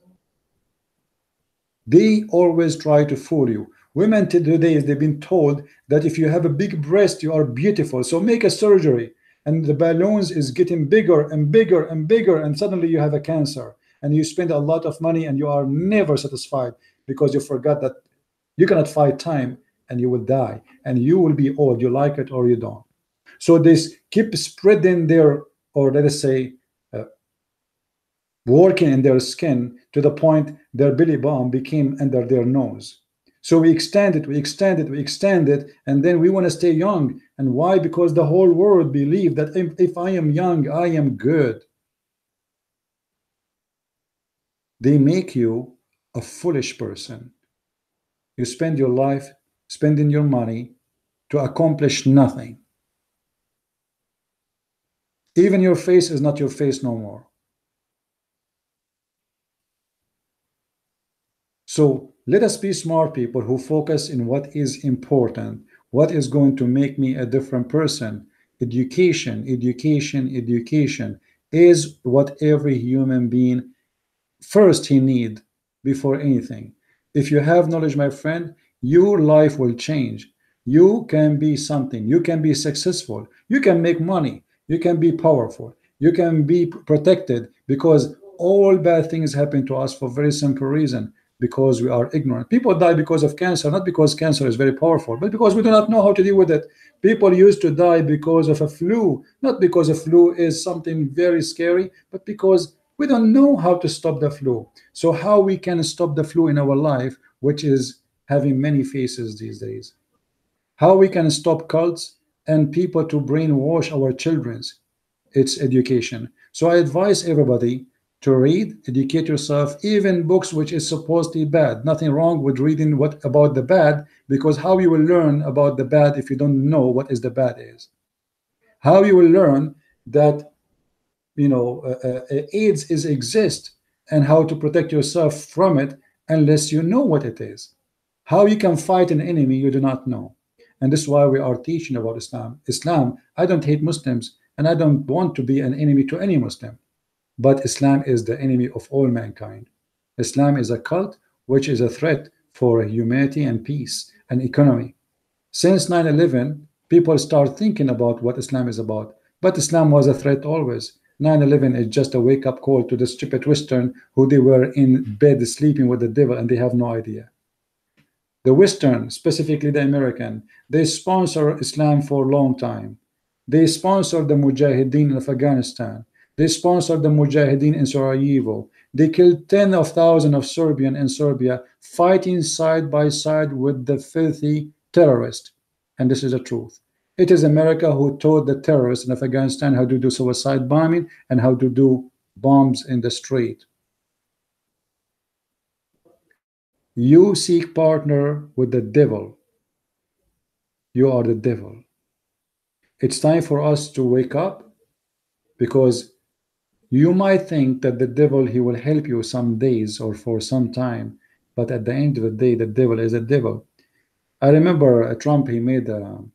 They always try to fool you. Women today, they've been told that if you have a big breast, you are beautiful. So make a surgery. And the balloons is getting bigger and bigger and bigger. And suddenly you have a cancer. And you spend a lot of money and you are never satisfied because you forgot that you cannot fight time and you will die. And you will be old. You like it or you don't. So this keep spreading their, or let us say, working in their skin to the point their belly button became under their nose. So we extend it, we extend it, we extend it, and then we want to stay young. And why? Because the whole world believe that if I am young, I am good. They make you a foolish person. You spend your life spending your money to accomplish nothing. Even your face is not your face no more. So let us be smart people who focus in what is important, what is going to make me a different person. Education, education, education is what every human being first he need before anything. If you have knowledge, my friend, your life will change. You can be something. You can be successful. You can make money. You can be powerful. You can be protected because all bad things happen to us for very simple reason because we are ignorant. People die because of cancer, not because cancer is very powerful, but because we do not know how to deal with it. People used to die because of a flu, not because a flu is something very scary, but because we don't know how to stop the flu. So how we can stop the flu in our life, which is having many faces these days? How we can stop cults and people to brainwash our children? It's education. So I advise everybody to read, educate yourself, even books which is supposedly bad. Nothing wrong with reading what about the bad, because how you will learn about the bad if you don't know what is the bad is? How you will learn that AIDS is exist and how to protect yourself from it unless you know what it is? How you can fight an enemy you do not know? And this is why we are teaching about Islam. Islam, I don't hate Muslims and I don't want to be an enemy to any Muslim. But Islam is the enemy of all mankind. Islam is a cult which is a threat for humanity and peace and economy. Since 9/11, people start thinking about what Islam is about. But Islam was a threat always. 9/11 is just a wake-up call to the stupid Western who they were in bed sleeping with the devil and they have no idea. The Western, specifically the American, they sponsor Islam for a long time. They sponsor the Mujahideen of Afghanistan. They sponsor the Mujahideen in Sarajevo. They killed tens of thousands of Serbians in Serbia, fighting side by side with the filthy terrorists. And this is the truth. It is America who taught the terrorists in Afghanistan how to do suicide bombing and how to do bombs in the street. You seek partner with the devil. You are the devil. It's time for us to wake up, because you might think that the devil, he will help you some days or for some time, but at the end of the day, the devil is a devil. I remember Trump, he made or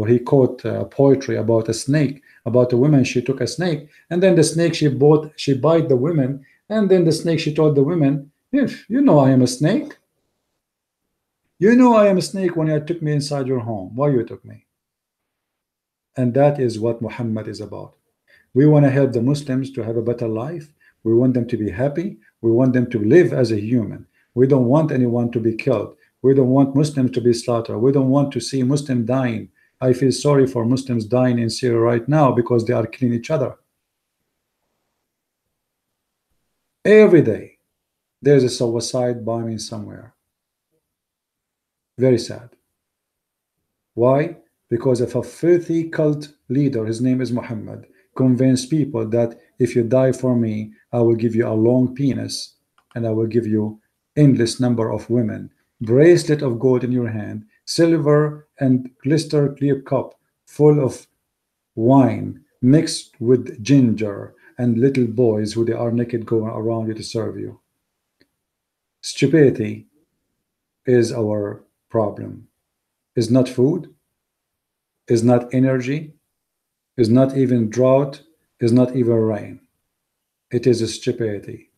he quote poetry about a snake, about a woman. She took a snake, and then the snake she bite the women, and then the snake she told the women, if you know I am a snake, you know I am a snake when you took me inside your home. Why you took me? And that is what Muhammad is about. We want to help the Muslims to have a better life. We want them to be happy. We want them to live as a human. We don't want anyone to be killed. We don't want Muslims to be slaughtered. We don't want to see Muslims dying. I feel sorry for Muslims dying in Syria right now because they are killing each other. Every day, there's a suicide bombing somewhere. Very sad. Why? Because of a filthy cult leader, his name is Muhammad, convince people that if you die for me, I will give you a long penis and I will give you endless number of women, bracelet of gold in your hand, silver and glister clear cup full of wine mixed with ginger, and little boys who they are naked going around you to serve you. Stupidity is our problem. Is not food, is not energy, is not even drought, is not even rain. It is a stupidity.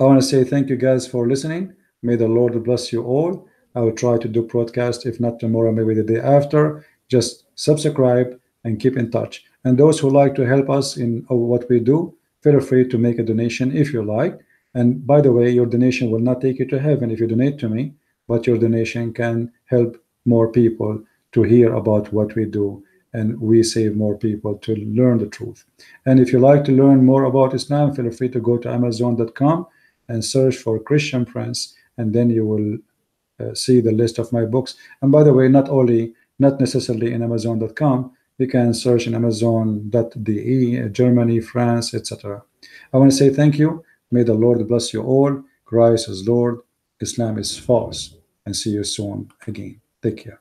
I want to say thank you guys for listening. May the Lord bless you all. I will try to do broadcast, if not tomorrow, maybe the day after. Just subscribe and keep in touch. And those who like to help us in what we do, feel free to make a donation if you like. And by the way, your donation will not take you to heaven if you donate to me, but your donation can help more people to hear about what we do, and we save more people to learn the truth. And if you like to learn more about Islam, feel free to go to Amazon.com and search for Christian Prince, and then you will see the list of my books. And by the way, not necessarily in Amazon.com, you can search in Amazon.de, Germany, France, etc. I want to say thank you. May the Lord bless you all. Christ is Lord. Islam is false. And see you soon again. Take care.